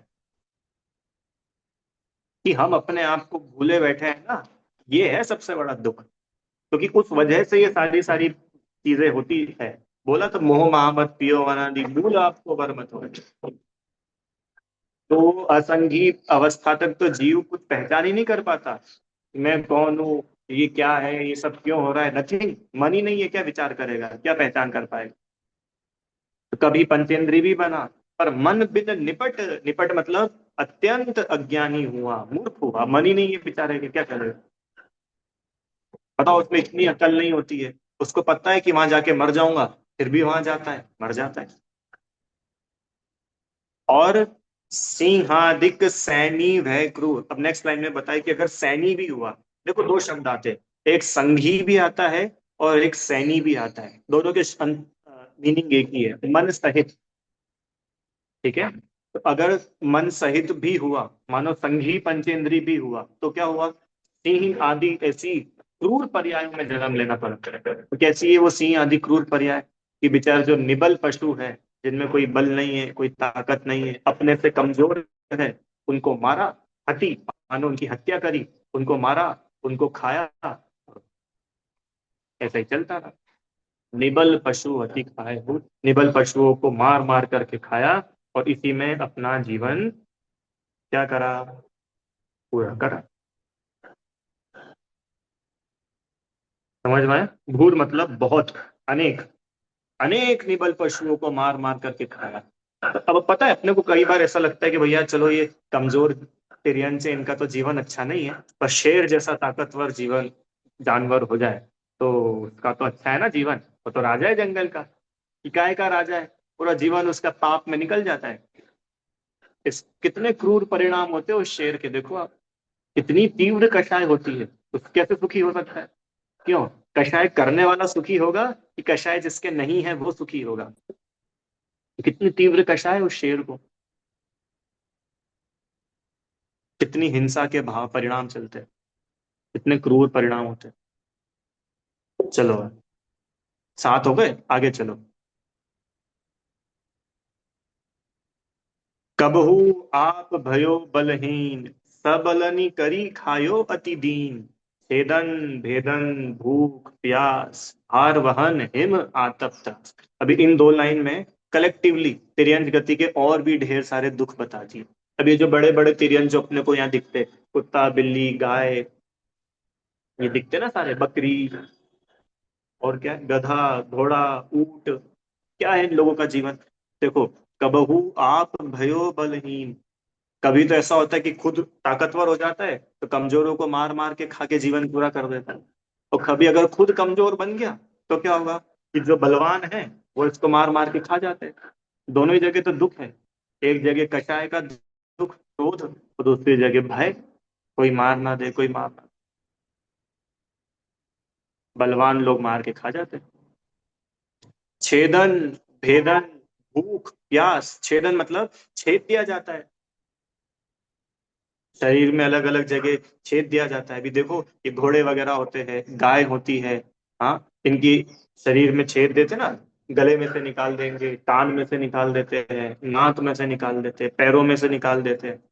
A: कि हम अपने आप को भूले बैठे हैं ना, ये है सबसे बड़ा दुख। क्योंकि उस वजह से ये सारी सारी चीजें होती है। बोला तो मोह महामत पियो अनादि मूल आपको वर मत हो। तो असंगी अवस्था तक तो जीव कुछ पहचान ही नहीं कर पाता, मैं कौन हूँ, ये क्या है, ये सब क्यों हो रहा है, नथिंग। मन ही नहीं है, क्या विचार करेगा, क्या पहचान कर पाएगा? तो कभी पंचेंद्री भी बना, पर मन बिन निपट। निपट मतलब अत्यंत अज्ञानी हुआ, मूर्ख हुआ, मन ही नहीं है बेचारे के, क्या करेगा? बताओ, उसमें इतनी अकल नहीं होती है। उसको पता है कि वहां जाके मर जाऊंगा, फिर भी वहां जाता है, मर जाता है। और सिंहादिक सैनी भय क्रूर। अब नेक्स्ट लाइन में बताया कि अगर सैनी भी हुआ, देखो दो शब्द आते हैं, एक संघी भी आता है और एक सैनी भी आता है। दोनों के मीनिंग एक ही है, मन सहित। ठीक है, तो अगर मन सहित भी हुआ, मानो संघी पंचेंद्री भी हुआ, तो क्या हुआ? सिंह आदि ऐसी क्रूर पर्यायों में जन्म लेना पड़ता है। तो कैसी है वो सिंह आदि क्रूर पर्याय? कि बेचारे जो निबल पशु है, जिनमें कोई बल नहीं है, कोई ताकत नहीं है, अपने से कमजोर है, उनको मारा। हति, मानो उनकी हत्या करी, उनको मारा, उनको खाया, ऐसा ही चलता रहा। निबल पशु अति खाए हो, निबल पशुओं को मार मार करके खाया, और इसी में अपना जीवन क्या करा? पूरा करा। समझ में आया? भूर मतलब बहुत, अनेक, अनेक निबल पशुओं को मार मार करके खाया। अब पता है, अपने को कई बार ऐसा लगता है कि भैया चलो ये कमजोर तिरियन से इनका तो जीवन अच्छा नहीं है, पर शेर जैसा ताकतवर जीवन जानवर हो जाए तो उसका तो अच्छा है ना जीवन। वो तो राजा है जंगल का, इकाई का राजा है, पूरा जीवन उसका पाप में निकल जाता है। इस कितने क्रूर परिणाम होते हैं उस शेर के, देखो आप। कितनी तीव्र कषाय होती है, तो कैसे सुखी हो सकता है? क्यों? कषाय करने वाला सुखी होगा कि कषाय जिसके नहीं है वो सुखी होगा? कितनी तीव्र कषाय उस शेर को, कितनी हिंसा के भाव परिणाम चलते हैं, कितने क्रूर परिणाम होते हैं। चलो, 7 हो गए, आगे चलो। कबहू आप भयो बलहीन, सबलनी करी खायो अति दीन। छेदन, भेदन, भूख प्यास, भार वहन हिम आतप्त। अभी इन दो लाइन में कलेक्टिवली तिर्यंत गति के और भी ढेर सारे दुख बता दिए। अब ये जो बड़े बड़े तिर्यंत जो अपने को यहाँ दिखते, कुत्ता, बिल्ली, गाय, ये दिखते ना सारे, बकरी, और क्या है, गधा, घोड़ा, ऊंट, क्या है इन लोगों का जीवन? देखो, कबहू आप भयो बलहीन। कभी तो ऐसा होता है कि खुद ताकतवर हो जाता है तो कमजोरों को मार मार के खा के जीवन पूरा कर देता है। और कभी अगर खुद कमजोर बन गया तो क्या होगा? कि जो बलवान है वो इसको मार मार के खा जाते हैं। दोनों ही जगह तो दुख है। एक जगह कषाय का दुख, क्रोध, और दूसरी जगह भय, कोई मार ना दे, कोई मार ना, बलवान लोग मार के खा जाते हैं। छेदन, भेदन, भूख प्यास। छेदन मतलब छेद दिया जाता है, शरीर में अलग अलग जगह छेद दिया जाता है। अभी देखो, ये घोड़े वगैरह होते हैं, गाय होती है, हाँ, इनकी शरीर में छेद देते ना, गले में से निकाल देंगे, कान में से निकाल देते हैं, नाक में से निकाल देते हैं, पैरों में से निकाल देते हैं।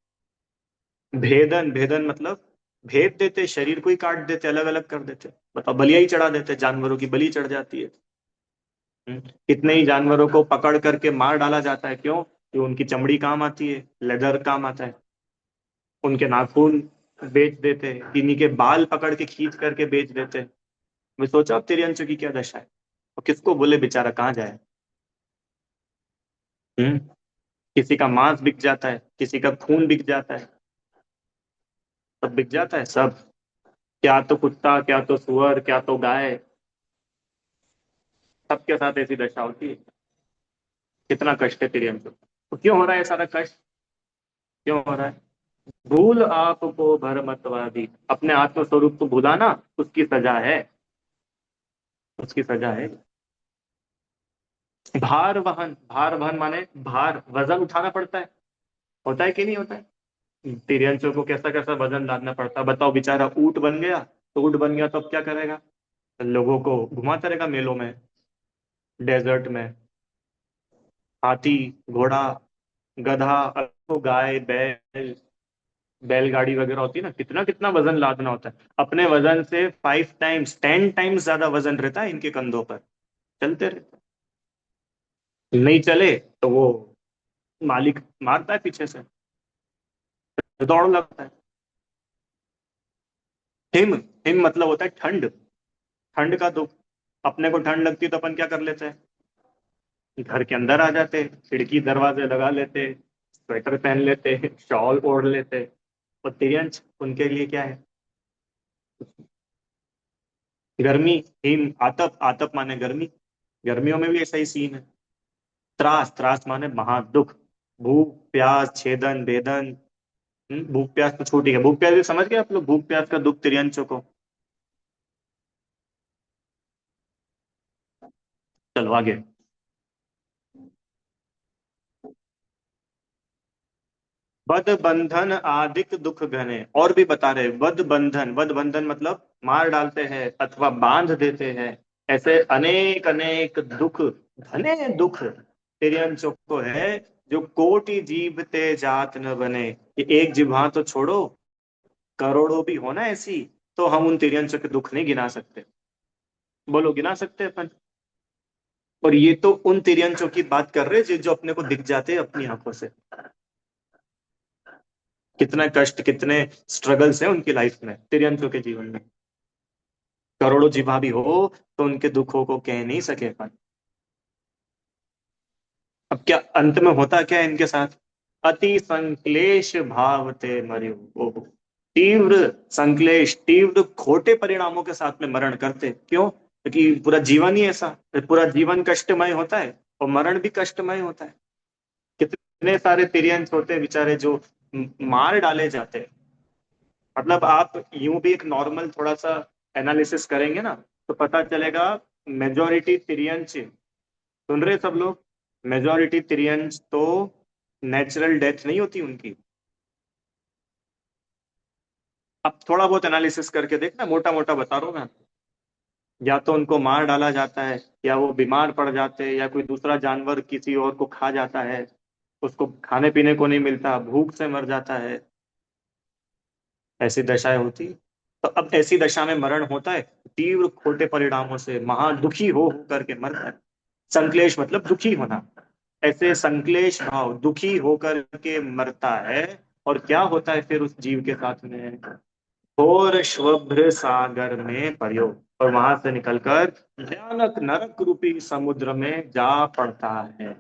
A: भेदन, भेदन मतलब भेद देते, शरीर को ही काट देते, अलग अलग कर देते। बताओ, बलिया ही चढ़ा देते, जानवरों की बलि चढ़ जाती है। कितने ही जानवरों को पकड़ करके मार डाला जाता है, क्यों? कि उनकी चमड़ी काम आती है, लेदर काम आता है। उनके नाखून बेच देते हैं, किन्हीं के बाल पकड़ के खींच करके बेच देते हैं। मैं सोचा अब तेरी अंशों की क्या दशा है, और किसको बोले बेचारा कहाँ जाए। हम्म किसी का मांस बिक जाता है, किसी का खून बिक जाता है, सब बिक जाता है सब। क्या तो कुत्ता, क्या तो सुअर, क्या तो गाय, सबके साथ ऐसी दशा होती है। कितना कष्ट है तेरी अंशों को। तो क्यों हो रहा है ये सारा कष्ट? क्यों हो रहा है? भूल आपको भरमतवादी, अपने आत्म स्वरूप को भुलाना उसकी सजा है, उसकी सजा है। भार वहन, भार वहन माने भार, वजन उठाना पड़ता है। होता है कि नहीं होता है? तिरंचों को कैसा कैसा वजन लादना पड़ता है, बताओ। बेचारा ऊंट बन गया, तो ऊंट बन गया तो अब क्या करेगा? लोगों को घुमाता रहेगा मेलों में, डेजर्ट में। हाथी, घोड़ा, गधा, तो गाय, बैल, बैलगाड़ी वगैरह होती है ना, कितना कितना वजन लादना होता है। अपने वजन से 5 टाइम्स, 10 टाइम्स ज्यादा वजन रहता है इनके कंधों पर। चलते रहते हैं। नहीं चले तो वो मालिक मारता है पीछे से, दौड़ लगता है। हिम, हिम मतलब होता है ठंड, ठंड का दुख। अपने को ठंड लगती है तो अपन क्या कर लेते हैं? घर के अंदर आ जाते, खिड़की दरवाजे लगा लेते, स्वेटर पहन लेते, शॉल ओढ़ लेते। और तिरंच उनके लिए क्या है? गर्मी। हिम, आतप, आतप माने गर्मी, गर्मियों में भी ऐसा ही सीन है। त्रास, त्रास माने महादुख। भूख प्यास छेदन भेदन। भूख प्यास तो छूट ही गया, भूख प्यास भी समझ गए आप लोग, भूख प्यास का दुख तिरंचों को। चलो आगे। वध बंधन आदिक दुख घने, और भी बता रहे, वध बंधन, वध बंधन मतलब मार डालते हैं अथवा बांध देते हैं। ऐसे अनेक अनेक दुख, घने दुख तेरे अंशों को है। जो कोटि जीव ते जात न बने, ये एक जिह्वा तो छोड़ो, करोड़ों भी हो ना ऐसी, तो हम उन तिर्यंशों के दुख नहीं गिना सकते। बोलो, गिना सकते हैं अपन? और ये तो उन तिर्यंशों की बात कर रहे हैं जो जो अपने को दिख जाते हैं अपनी आंखों से। कितना कष्ट, कितने स्ट्रगल्स हैं उनकी लाइफ में, तिर्यंसों के जीवन में। करोड़ों जीवा भी हो तो उनके दुखों को कह नहीं सके अपन। अब क्या अंत में होता क्या है इनके साथ? अति संक्लेश भाव ते मर्यो, ओहो। तीव्र संक्लेश, तीव्र खोटे परिणामों के साथ में मरण करते, क्यों? क्योंकि पूरा जीवन ही ऐसा, पूरा जीवन कष्टमय होता है और मरण भी कष्टमय होता है। कितने सारे तिर्यंस होते हैं बेचारे जो मार डाले जाते हैं। मतलब आप यूं भी एक नॉर्मल थोड़ा सा एनालिसिस करेंगे ना, तो पता चलेगा मेजोरिटी तिरियंस, सुन रहे सब लोग, मेजोरिटी तिरियंस तो नेचुरल डेथ नहीं होती उनकी। अब थोड़ा बहुत एनालिसिस करके देखना, मोटा मोटा बता रहा हूं मैं। या तो उनको मार डाला जाता है, या वो बीमार पड़ जाते हैं, या कोई दूसरा जानवर किसी और को खा जाता है, उसको खाने पीने को नहीं मिलता, भूख से मर जाता है। ऐसी दशाएं होती। तो अब ऐसी दशा में मरण होता है, तीव्र खोटे परिणामों से महादुखी हो करके मरता है। संक्लेश मतलब दुखी होना। ऐसे संक्लेश भाव, दुखी होकर के मरता है। और क्या होता है फिर उस जीव के साथ में? घोर शुभ्र सागर में प्रयोग, और वहां से निकलकर भयानक नरक रूपी समुद्र में जा पड़ता है।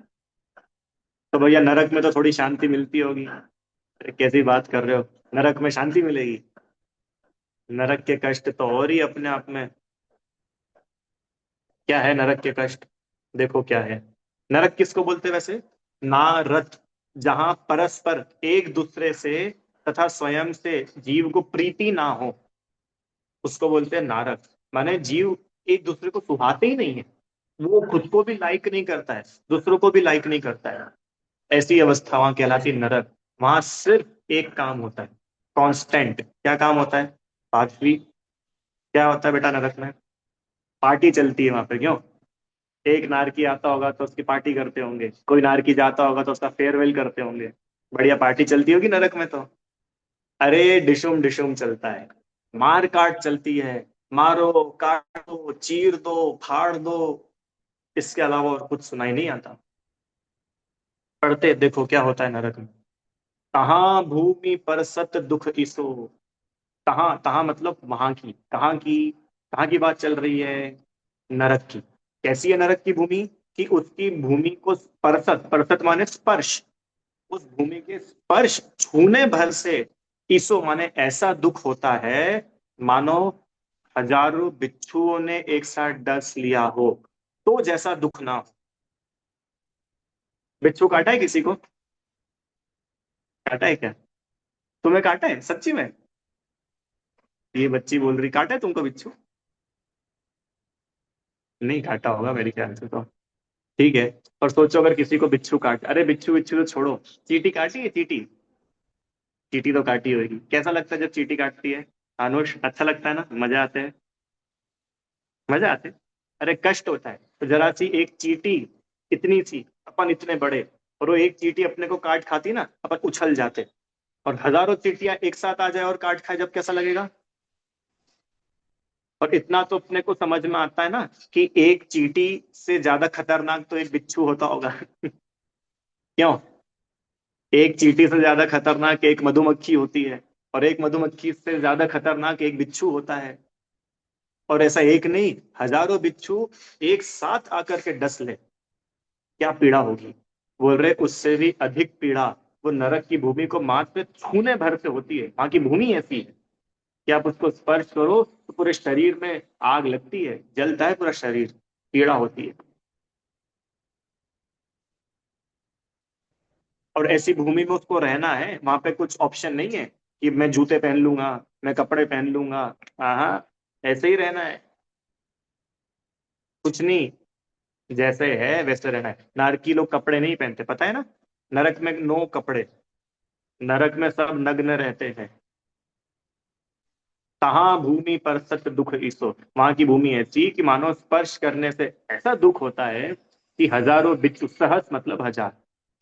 A: तो भैया नरक में तो थोड़ी शांति मिलती होगी। अरे कैसी बात कर रहे हो, नरक में शांति मिलेगी? नरक के कष्ट तो और ही अपने आप में। क्या है नरक के कष्ट? देखो क्या है। नरक किसको बोलते हैं वैसे? नारत, जहां परस्पर एक दूसरे से तथा स्वयं से जीव को प्रीति ना हो, उसको बोलते हैं नारक। माने जीव एक दूसरे को सुहाते ही नहीं है, वो खुद को भी लाइक नहीं करता है, दूसरों को भी लाइक नहीं करता है। ऐसी अवस्था वहां कहलाती नरक। वहां सिर्फ एक काम होता है, कांस्टेंट। क्या काम होता है? पार्टी। क्या होता है बेटा नरक में? पार्टी चलती है वहां पे, क्यों? एक नारकी आता होगा तो उसकी पार्टी करते होंगे, कोई नारकी जाता होगा तो उसका फेयरवेल करते होंगे। बढ़िया पार्टी चलती होगी नरक में तो। अरे डिशुम डिशुम चलता है, मार काट चलती है, मारो काटो चीर दो फाड़ दो, इसके अलावा और कुछ सुनाई नहीं आता। पढ़ते देखो क्या होता है नरक में। तहाँ भूमि पर सत दुख इसो। तहाँ तहाँ मतलब वहां की, कहाँ की बात चल रही है, नरक की। कैसी है नरक की भूमि, कि उसकी भूमि को परसत, परसत माने स्पर्श, उस भूमि के स्पर्श छूने भर से ईसो माने ऐसा दुख होता है, मानो हजारों बिच्छुओं ने एक साथ डस लिया हो तो जैसा दुख ना हो। बिच्छू काटा है किसी को, काटा है क्या, तुम्हें काटा है सच्ची में। ये बच्ची बोल रही काटा है तुमको बिच्छू, नहीं काटा होगा मेरे ख्याल से तो। ठीक है। और सोचो अगर किसी को बिच्छू काट, अरे बिच्छू बिच्छू तो छोड़ो, चींटी काटी है चींटी, चींटी तो काटी होगी, कैसा लगता है जब चींटी काटती है, अनुष अच्छा लगता है ना, मजा आते हैं, मजा आते हैं। अरे कष्ट होता है, तो जरा सी एक चींटी, इतनी सी, अपन इतने बड़े, और वो एक चींटी अपने को काट खाती ना, अपन उछल जाते। और हजारों चींटियां एक साथ आ जाए और काट खाए जब कैसा लगेगा। और इतना तो अपने को समझ में आता है ना, कि एक चींटी से ज्यादा खतरनाक तो एक बिच्छू होता होगा। क्यों, एक चींटी से ज्यादा खतरनाक एक मधुमक्खी होती है, और एक मधुमक्खी से ज्यादा खतरनाक एक बिच्छू होता है। और ऐसा एक नहीं, हजारों बिच्छू एक साथ आकर के डस ले, क्या पीड़ा होगी। बोल रहे उससे भी अधिक पीड़ा वो नरक की भूमि को मात्र छूने भर से होती है। वहां की भूमि ऐसी है कि आप उसको स्पर्श करो तो पूरे शरीर में आग लगती है, जलता है पूरा शरीर, पीड़ा होती है। और ऐसी भूमि में उसको रहना है, वहां पे कुछ ऑप्शन नहीं है कि मैं जूते पहन लूंगा, मैं कपड़े पहन लूंगा। हाँ, ऐसे ही रहना है, कुछ नहीं, जैसे है वैसे रहना है। नारकी लोग कपड़े नहीं पहनते, पता है ना, नरक में नो कपड़े, नरक में सब नग्न रहते हैं। तहाँ भूमि पर सत दुख ईसो, वहां की भूमि ऐसी कि मानो स्पर्श करने से ऐसा दुख होता है कि हजारों बिच्छू, सहस मतलब हजार,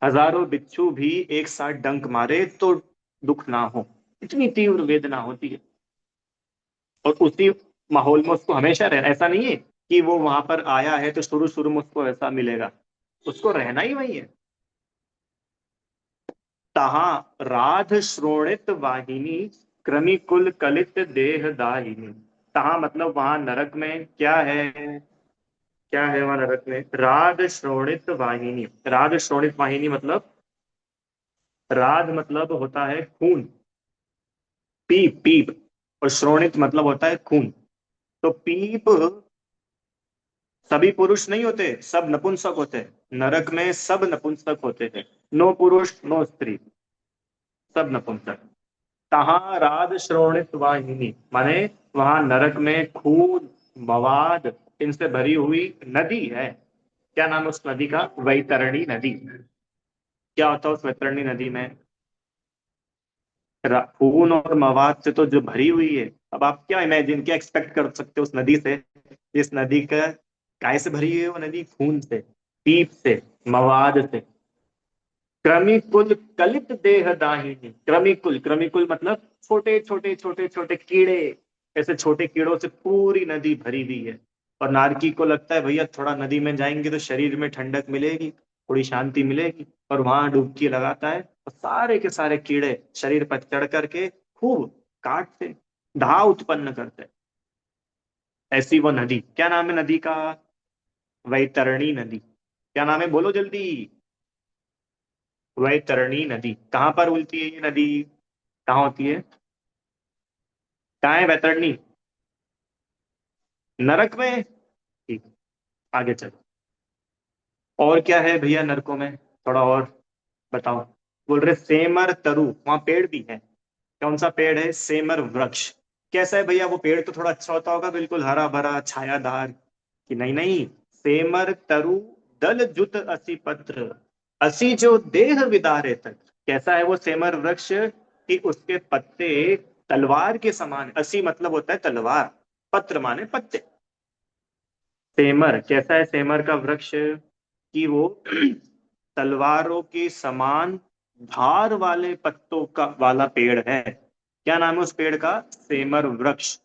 A: हजारों बिच्छू भी एक साथ डंक मारे तो दुख ना हो, इतनी तीव्र वेदना होती है। और उसी माहौल में उसको हमेशा रहना, ऐसा नहीं है कि वो वहां पर आया है तो शुरू शुरू में उसको ऐसा मिलेगा, उसको रहना ही वही है। तहाँ राध श्रोणित वाहिनी, क्रमिकुल कलित देह दाहिनी। तहाँ मतलब वहां नरक में क्या है, क्या है वहां नरक में, राध श्रोणित वाहिनी। राध श्रोणित वाहिनी मतलब, राध मतलब होता है खून, पीप पीप, और श्रोणित मतलब होता है खून। तो पीप सभी पुरुष नहीं होते, सब नपुंसक होते हैं नरक में, सब नपुंसक होते हैं, नो पुरुष नो स्त्री, सब नपुंसक। तहाँ राध श्रोणित वाहिनी माने वहां नरक में खून, मवाद, इनसे भरी हुई नदी है। क्या नाम है उस नदी का, वैतरणी नदी। क्या होता है उस वैतरणी नदी में, खून और मवाद से तो जो भरी हुई है। अब आप क्या इमेजिन, क्या एक्सपेक्ट कर सकते हो उस नदी से, इस नदी का काय से भरी हुई है वो नदी, खून से, पीप से, मवाद से। क्रमिकुल कलित देह दाहिनी, क्रमिकुल, क्रमिकुल मतलब छोटे छोटे छोटे छोटे कीड़े, ऐसे छोटे कीड़ों से पूरी नदी भरी हुई है। और नारकी को लगता है भैया थोड़ा नदी में जाएंगे तो शरीर में ठंडक मिलेगी, थोड़ी शांति मिलेगी, और वहां डुबकी लगाता है और सारे के सारे कीड़े शरीर पर चढ़ करके खूब काटते, घाव उत्पन्न करते। ऐसी वो नदी, क्या नाम है नदी का, वैतरणी नदी। क्या नाम है बोलो जल्दी, वैतरणी नदी। कहाँ पर उलती है ये नदी, कहाँ होती है, कहाँ है वैतरणी, नरक में। ठीक, आगे चलो। और क्या है भैया नरकों में, थोड़ा और बताओ। बोल रहे सेमर तरु, वहां पेड़ भी है, कौन सा पेड़ है, सेमर वृक्ष। कैसा है भैया वो पेड़, तो थोड़ा अच्छा होता होगा, बिल्कुल हरा भरा छायादार, कि नहीं नहीं, सेमर तरु दल जुत असी पत्र, असी जो देह विदारे तक। कैसा है वो सेमर वृक्ष, कि उसके पत्ते तलवार के समान, असी मतलब होता है तलवार, पत्र माने पत्ते, सेमर कैसा है? सेमर का वृक्ष कि वो तलवारों के समान धार वाले पत्तों का वाला पेड़ है। क्या नाम है उस पेड़ का? सेमर वृक्ष।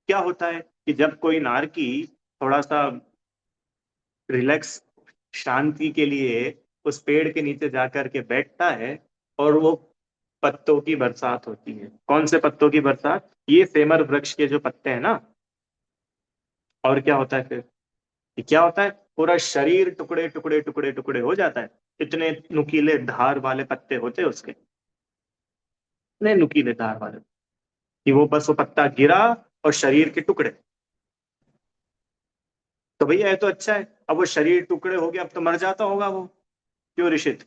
A: क्या होता है कि जब कोई नारकी थोड़ा सा रिलैक्स, शांति के लिए उस पेड़ के नीचे जाकर के बैठता है, और वो पत्तों की बरसात होती है। कौन से पत्तों की बरसात? ये सेमर वृक्ष के जो पत्ते हैं ना। और क्या होता है फिर? कि क्या होता है, पूरा शरीर टुकड़े टुकड़े टुकड़े टुकड़े हो जाता है। इतने नुकीले धार वाले पत्ते होते हैं उसके, इतने नुकीले धार वाले कि वो बस वो पत्ता गिरा और शरीर के टुकड़े। तो भैया ये तो अच्छा है, अब वो शरीर टुकड़े हो गया, अब तो मर जाता होगा वो। क्यों ऋषित?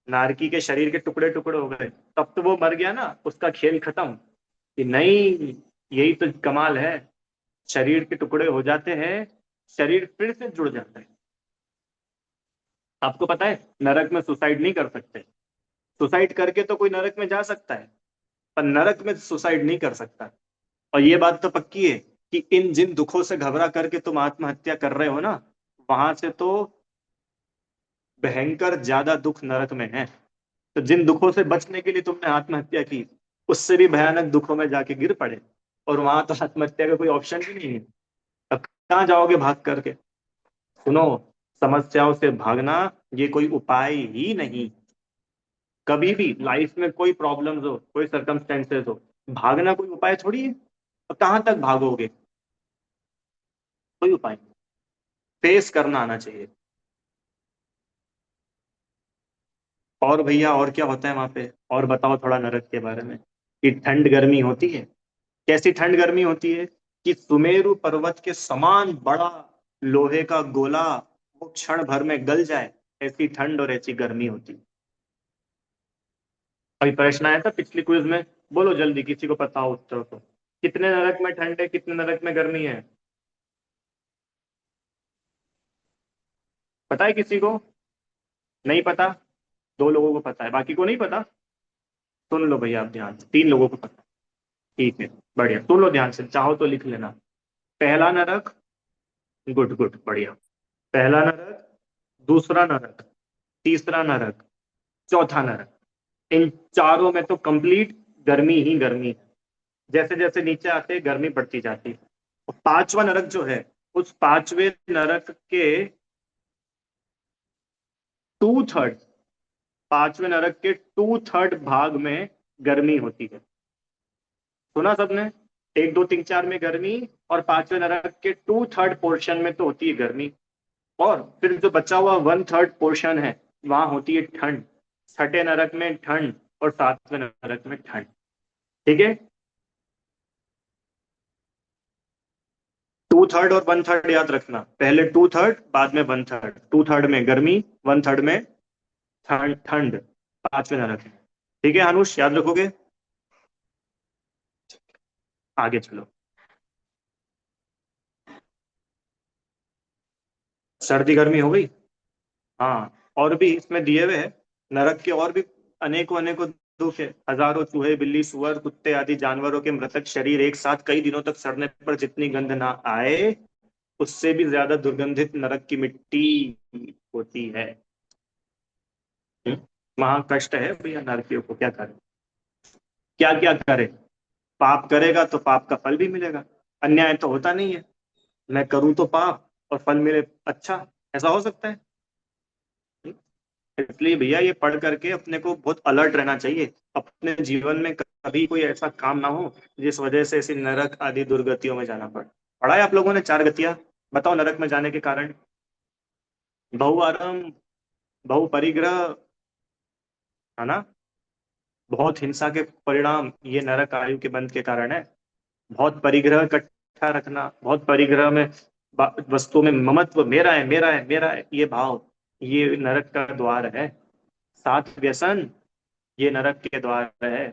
A: नारकी के शरीर के टुकड़े टुकड़े हो गए, तब तो वो मर गया ना, उसका खेल खत्म। कि नहीं, यही तो कमाल है। शरीर के टुकड़े हो जाते हैं, शरीर फिर से जुड़ जाता है। आपको पता है नरक में सुसाइड नहीं कर सकते। सुसाइड करके तो कोई नरक में जा सकता है, पर नरक में सुसाइड नहीं कर सकता। और ये बात तो पक्की है कि इन जिन दुखों से घबरा करके तुम आत्महत्या कर रहे हो ना, वहां से तो भयंकर ज्यादा दुख नरक में है। तो जिन दुखों से बचने के लिए तुमने आत्महत्या की, उससे भी भयानक दुखों में जाके गिर पड़े, और वहां तो आत्महत्या का कोई ऑप्शन भी नहीं है। अब कहाँ जाओगे भाग करके? सुनो, समस्याओं से भागना ये कोई उपाय ही नहीं। कभी भी लाइफ में कोई प्रॉब्लम्स हो, कोई सर्कमस्टेंसेस हो, भागना कोई उपाय थोड़ी है। अब कहाँ तक भागोगे? कोई उपाय नहीं। फेस करना आना चाहिए। और भैया और क्या होता है वहां पे? और बताओ थोड़ा नरक के बारे में। कि ठंड गर्मी होती है। कैसी ठंड गर्मी होती है? कि सुमेरु पर्वत के समान बड़ा लोहे का गोला वो क्षण भर में गल जाए, ऐसी ठंड और ऐसी गर्मी होती है। अभी प्रश्न आया था पिछली क्विज में, बोलो जल्दी, किसी को पता हो उत्तर तो। कितने नरक में ठंड है, कितने नरक में गर्मी है? पता है किसी को? नहीं पता? दो लोगों को पता है, बाकी को नहीं पता। सुन लो भैया आप ध्यान से, तीन लोगों को पता है। ठीक है, बढ़िया, सुन लो ध्यान से, चाहो तो लिख लेना। पहला नरक, गुड गुड, बढ़िया। पहला नरक, दूसरा नरक, तीसरा नरक, चौथा नरक। इन चारों में तो कंप्लीट गर्मी ही गर्मी है। जैसे जैसे नीचे आते गर्मी बढ़ती जाती है। और पांचवा नरक जो है, उस पांचवे नरक के 2/3, पांचवें नरक के 2/3 भाग में गर्मी होती है। सुना सबने? एक दो तीन चार में गर्मी, और पांचवें नरक के 2/3 पोर्शन में तो होती है गर्मी। और फिर जो बचा हुआ 1/3 पोर्शन है, वहां होती है ठंड। छठे नरक में ठंड, और सातवें नरक में ठंड। ठीक है। 2/3 और 1/3 याद रखना, पहले 2/3 बाद में 1/3। 2/3 में गर्मी, 1/3 में ठंड ठंड, पांचवें नरक में। ठीक है अनुष, याद रखोगे? आगे चलो। सर्दी गर्मी हो गई। हाँ, और भी इसमें दिए हुए हैं नरक के और भी अनेकों अनेकों दुख है। हजारों चूहे बिल्ली सुअर कुत्ते आदि जानवरों के मृतक शरीर एक साथ कई दिनों तक सड़ने पर जितनी गंध ना आए, उससे भी ज्यादा दुर्गंधित नरक की मिट्टी होती है। वहां कष्ट है भैया, नरकियों को क्या करे? क्या क्या करे? पाप करेगा तो पाप का फल भी मिलेगा। अन्याय तो होता नहीं है, मैं करूँ तो पाप और फल मिले अच्छा। ऐसा हो सकता है? इसलिए भैया ये पढ़ करके अपने को बहुत अलर्ट रहना चाहिए। अपने जीवन में कभी कोई ऐसा काम ना हो जिस वजह से ऐसी नरक आदि दुर्गतियों में जाना पड़े। पढ़ा है आप लोगों ने 4 गतियां? बताओ नरक में जाने के कारण। बहु आरम, बहु परिग्रह, है ना? बहुत हिंसा के परिणाम ये नरक आयु के बंध के कारण है। बहुत परिग्रह इकट्ठा रखना, बहुत परिग्रह में वस्तुओं में ममत्व, मेरा है मेरा है मेरा है, ये भाव, ये नरक का द्वार है। सात व्यसन, ये नरक के द्वार है।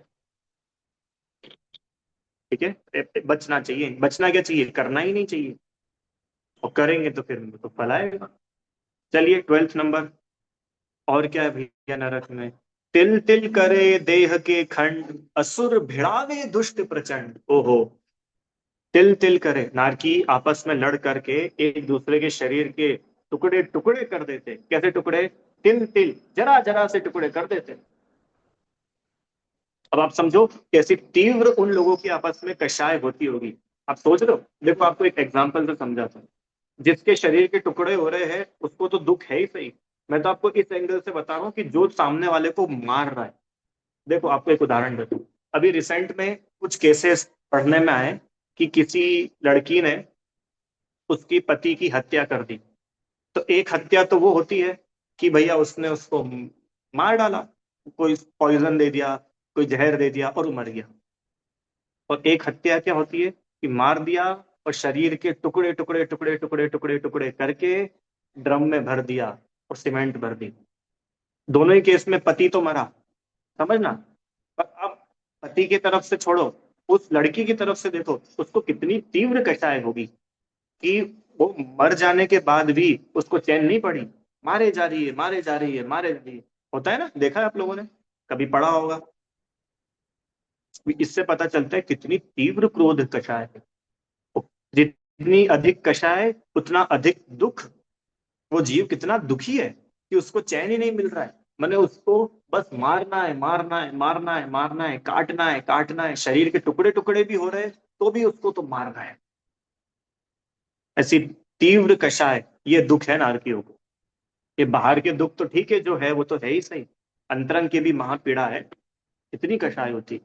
A: ठीक है, बचना चाहिए। बचना क्या चाहिए? करना ही नहीं चाहिए। और करेंगे तो फिर तो फल आएगा। चलिए 12th नंबर। और क्या है भैया नरक में? तिल तिल करे देह के खंड, असुर भिड़ावे दुष्ट प्रचंड। ओहो। तिल तिल करे, नारकी आपस में लड़ करके एक दूसरे के शरीर के टुकड़े टुकड़े कर देते। कैसे टुकड़े? तिल तिल, जरा जरा से टुकड़े कर देते। अब आप समझो कैसी तीव्र उन लोगों की आपस में कशाय होती होगी। आप सोच रहे हो? देखो आपको एक एग्जांपल से समझाता हूँ। जिसके शरीर के टुकड़े हो रहे हैं उसको तो दुख है ही सही। मैं तो आपको इस एंगल से बता रहा हूँ कि जो सामने वाले को मार रहा है। देखो आपको एक उदाहरण देता हूँ। अभी रिसेंट में कुछ केसेस पढ़ने में आए कि किसी लड़की ने उसकी पति की हत्या कर दी। तो एक हत्या तो वो होती है कि भैया उसने उसको मार डाला, कोई पॉइजन दे दिया, कोई जहर दे दिया और वो मर गया। और एक हत्या क्या होती है कि मार दिया और शरीर के टुकड़े टुकड़े टुकड़े टुकड़े टुकड़े टुकड़े करके ड्रम में भर दिया और सीमेंट भर दी। दोनों ही केस में पति तो मरा, समझना। पर अब पति की तरफ से छोड़ो, उस लड़की की तरफ से देखो उसको कितनी तीव्र कषाय होगी कि वो मर जाने के बाद भी उसको चैन नहीं पड़ी। मारे जा रही है, मारे जा रही है, मारे जा रही है। होता है ना, देखा है आप लोगों ने, कभी पढ़ा होगा। इससे पता चलता है कितनी तीव्र क्रोध कषाय है। जितनी अधिक कषाय उतना अधिक दुख। वो जीव कितना दुखी है कि उसको चैन ही नहीं मिल रहा है। मैंने उसको बस मारना है, मारना है, मारना है, मारना है, काटना है, काटना है। शरीर के टुकड़े टुकड़े भी हो रहे हैं तो भी उसको तो मारना है। ऐसी तीव्र कषाय, ये दुख है नारकियों को। ये बाहर के दुख तो ठीक है, जो है वो तो है ही सही। अंतरंग की भी महापीड़ा है, इतनी कषाय होती।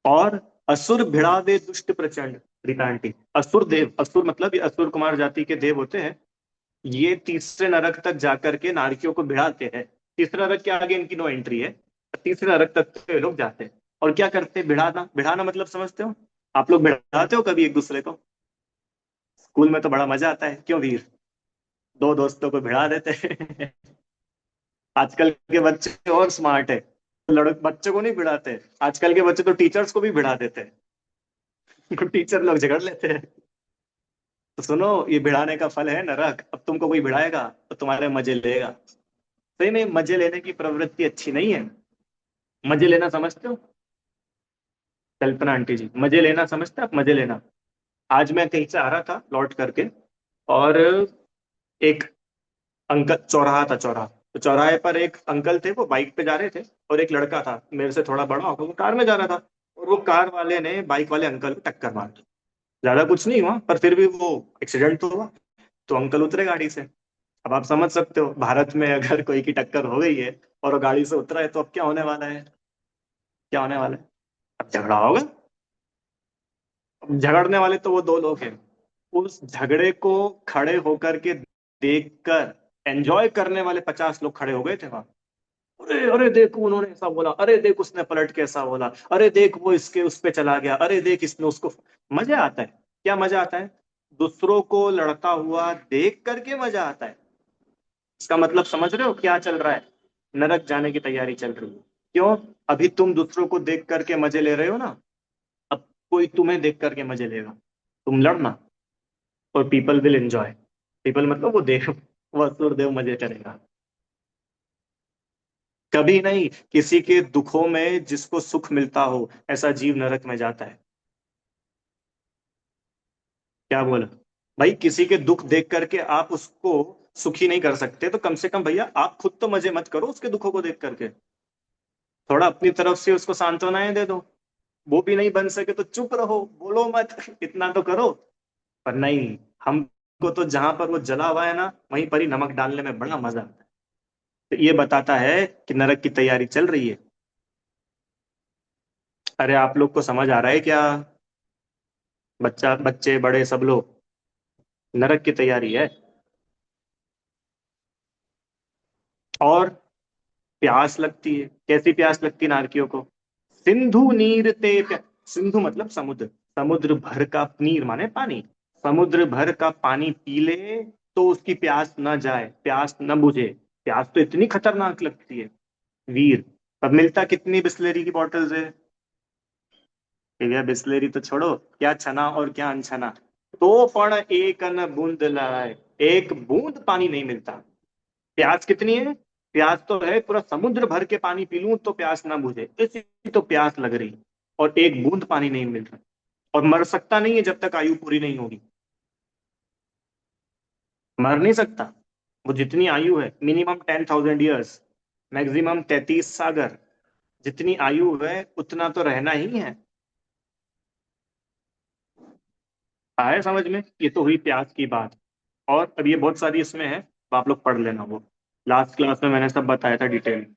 A: और असुर भिड़ावे दुष्ट प्रचंड। रीता आंटी, असुर देव, असुर मतलब ये असुर कुमार जाति के देव होते हैं। ये तीसरे नरक तक जाकर के नारकियों को भिड़ाते हैं। तीसरे नरक के आगे इनकी नो एंट्री है। तीसरे नरक तक तो ये लोग जाते हैं। और क्या करते हैं? भिड़ाना, भिड़ाना मतलब समझते हो? आप लोग भिड़ाते हो कभी एक दूसरे को? स्कूल में तो बड़ा मजा आता है, क्यों वीर? दो दोस्तों को भिड़ा देते हैं। आजकल के बच्चे और स्मार्ट है, लड़क बच्चों को नहीं भिड़ाते। आजकल के बच्चे तो टीचर्स को भी भिड़ा देते हैं। टीचर लोग झगड़ लेते हैं। तो सुनो, ये भिड़ाने का फल है नरक। अब तुमको कोई भिड़ाएगा तो तुम्हारे मजे लेगा। सही में मजे लेने की प्रवृत्ति अच्छी नहीं है। मजे लेना समझते हो? कल्पना आंटी जी, मजे लेना समझते हो आप? मजे लेना। आज मैं कहीं से आ रहा था लौट करके, और एक अंकल, चौराहा था चौराहा, तो चौराहे पर एक अंकल थे, वो बाइक पे जा रहे थे। और एक लड़का था मेरे से थोड़ा बड़ा होगा, वो कार में जा रहा था। और वो कार वाले ने बाइक वाले अंकल को टक्कर मार दी। ज्यादा कुछ नहीं हुआ पर फिर भी वो एक्सीडेंट तो हुआ। तो अंकल उतरे गाड़ी से। अब आप समझ सकते हो, भारत में अगर कोई की टक्कर हो गई है और वो गाड़ी से उतरा है तो अब क्या होने वाला है? क्या होने वाला है? अब झगड़ा होगा। अब झगड़ने वाले तो वो दो लोग हैं। उस झगड़े को खड़े होकर के देखकर एंजॉय करने वाले 50 लोग खड़े हो गए थे वहां। अरे अरे देख उन्होंने ऐसा बोला, अरे देख उसने पलट के ऐसा बोला, अरे देख वो इसके उस पे चला गया, अरे देख इसने उसको। मजा आता है। क्या मजा आता है? दूसरों को लड़ता हुआ देख करके मजा आता है। इसका मतलब समझ रहे हो क्या चल रहा है? नरक जाने की तैयारी चल रही है। क्यों? अभी तुम दूसरों को देख करके मजे ले रहे हो ना। अब कोई तुम्हें देख करके मजे लेगा। तुम लड़ना, और पीपल विल एंजॉय। पीपल मतलब वो देव, वो असुर देव मजे करेगा। कभी नहीं किसी के दुखों में जिसको सुख मिलता हो ऐसा जीव नरक में जाता है। क्या बोला? भाई किसी के दुख देख करके आप उसको सुखी नहीं कर सकते तो कम से कम भैया आप खुद तो मजे मत करो उसके दुखों को देख करके। थोड़ा अपनी तरफ से उसको सांत्वनाएं दे दो। वो भी नहीं बन सके तो चुप रहो, बोलो मत। इतना तो करो। पर नहीं, हमको तो जहां पर वो जला हुआ है ना वहीं पर ही नमक डालने में बड़ा मजा आता है। तो ये बताता है कि नरक की तैयारी चल रही है। अरे आप लोग को समझ आ रहा है क्या? बच्चा, बच्चे, बड़े, सब लोग, नरक की तैयारी है। और प्यास लगती है। कैसी प्यास लगती है नारकियों को? सिंधु नीर ते सिंधु मतलब समुद्र। समुद्र भर का, नीर माने पानी। समुद्र भर का पानी पी ले तो उसकी प्यास न जाए, प्यास न बुझे। प्यास तो इतनी खतरनाक लगती है वीर। अब मिलता कितनी बिस्लेरी की बॉटल्स है? भैया बिस्लेरी तो छोड़ो, क्या छना और क्या अनछना। तो पण एक न बूंद लाए, एक बूंद पानी नहीं मिलता। प्यास कितनी है? प्यास तो है पूरा समुद्र भर के पानी पी लूं तो प्यास ना बुझे, इसी तो प्यास लग रही। और एक बूंद पानी नहीं मिल रहा। और मर सकता नहीं है जब तक आयु पूरी नहीं होगी। मर नहीं सकता। वो जितनी आयु है, मिनिमम 10,000 ईयर्स, मैक्सिमम 33 सागर, जितनी आयु है उतना तो रहना ही है। आए समझ में? ये तो हुई प्यास की बात। और अब ये बहुत सारी इसमें है, तो आप लोग पढ़ लेना, वो लास्ट क्लास में मैंने सब बताया था डिटेल में।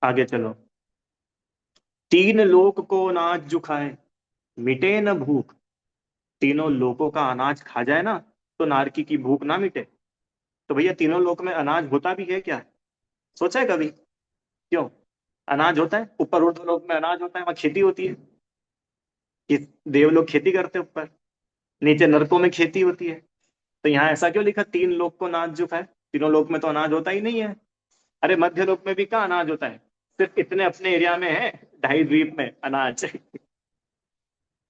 A: आगे चलो। तीन लोक को अनाज जो खाए, मिटे न भूख। तीनों लोकों का अनाज खा जाए ना, तो नारकी की भूख ना मिटे। तो भैया तीनों लोक में अनाज होता भी है क्या? सोचा है कभी? क्यों? अनाज होता है ऊपर, ऊर्ध्व लोक में अनाज होता है, वहां खेती होती है। कि देव लोग खेती करते हैं ऊपर, नीचे नरकों में खेती होती है। तो यहाँ ऐसा क्यों लिखा तीन लोक को अनाज जो है? तीनों लोक में तो अनाज होता ही नहीं है। अरे मध्य लोक में भी कहाँ अनाज होता है? सिर्फ इतने अपने एरिया में है, ढाई द्वीप में अनाज।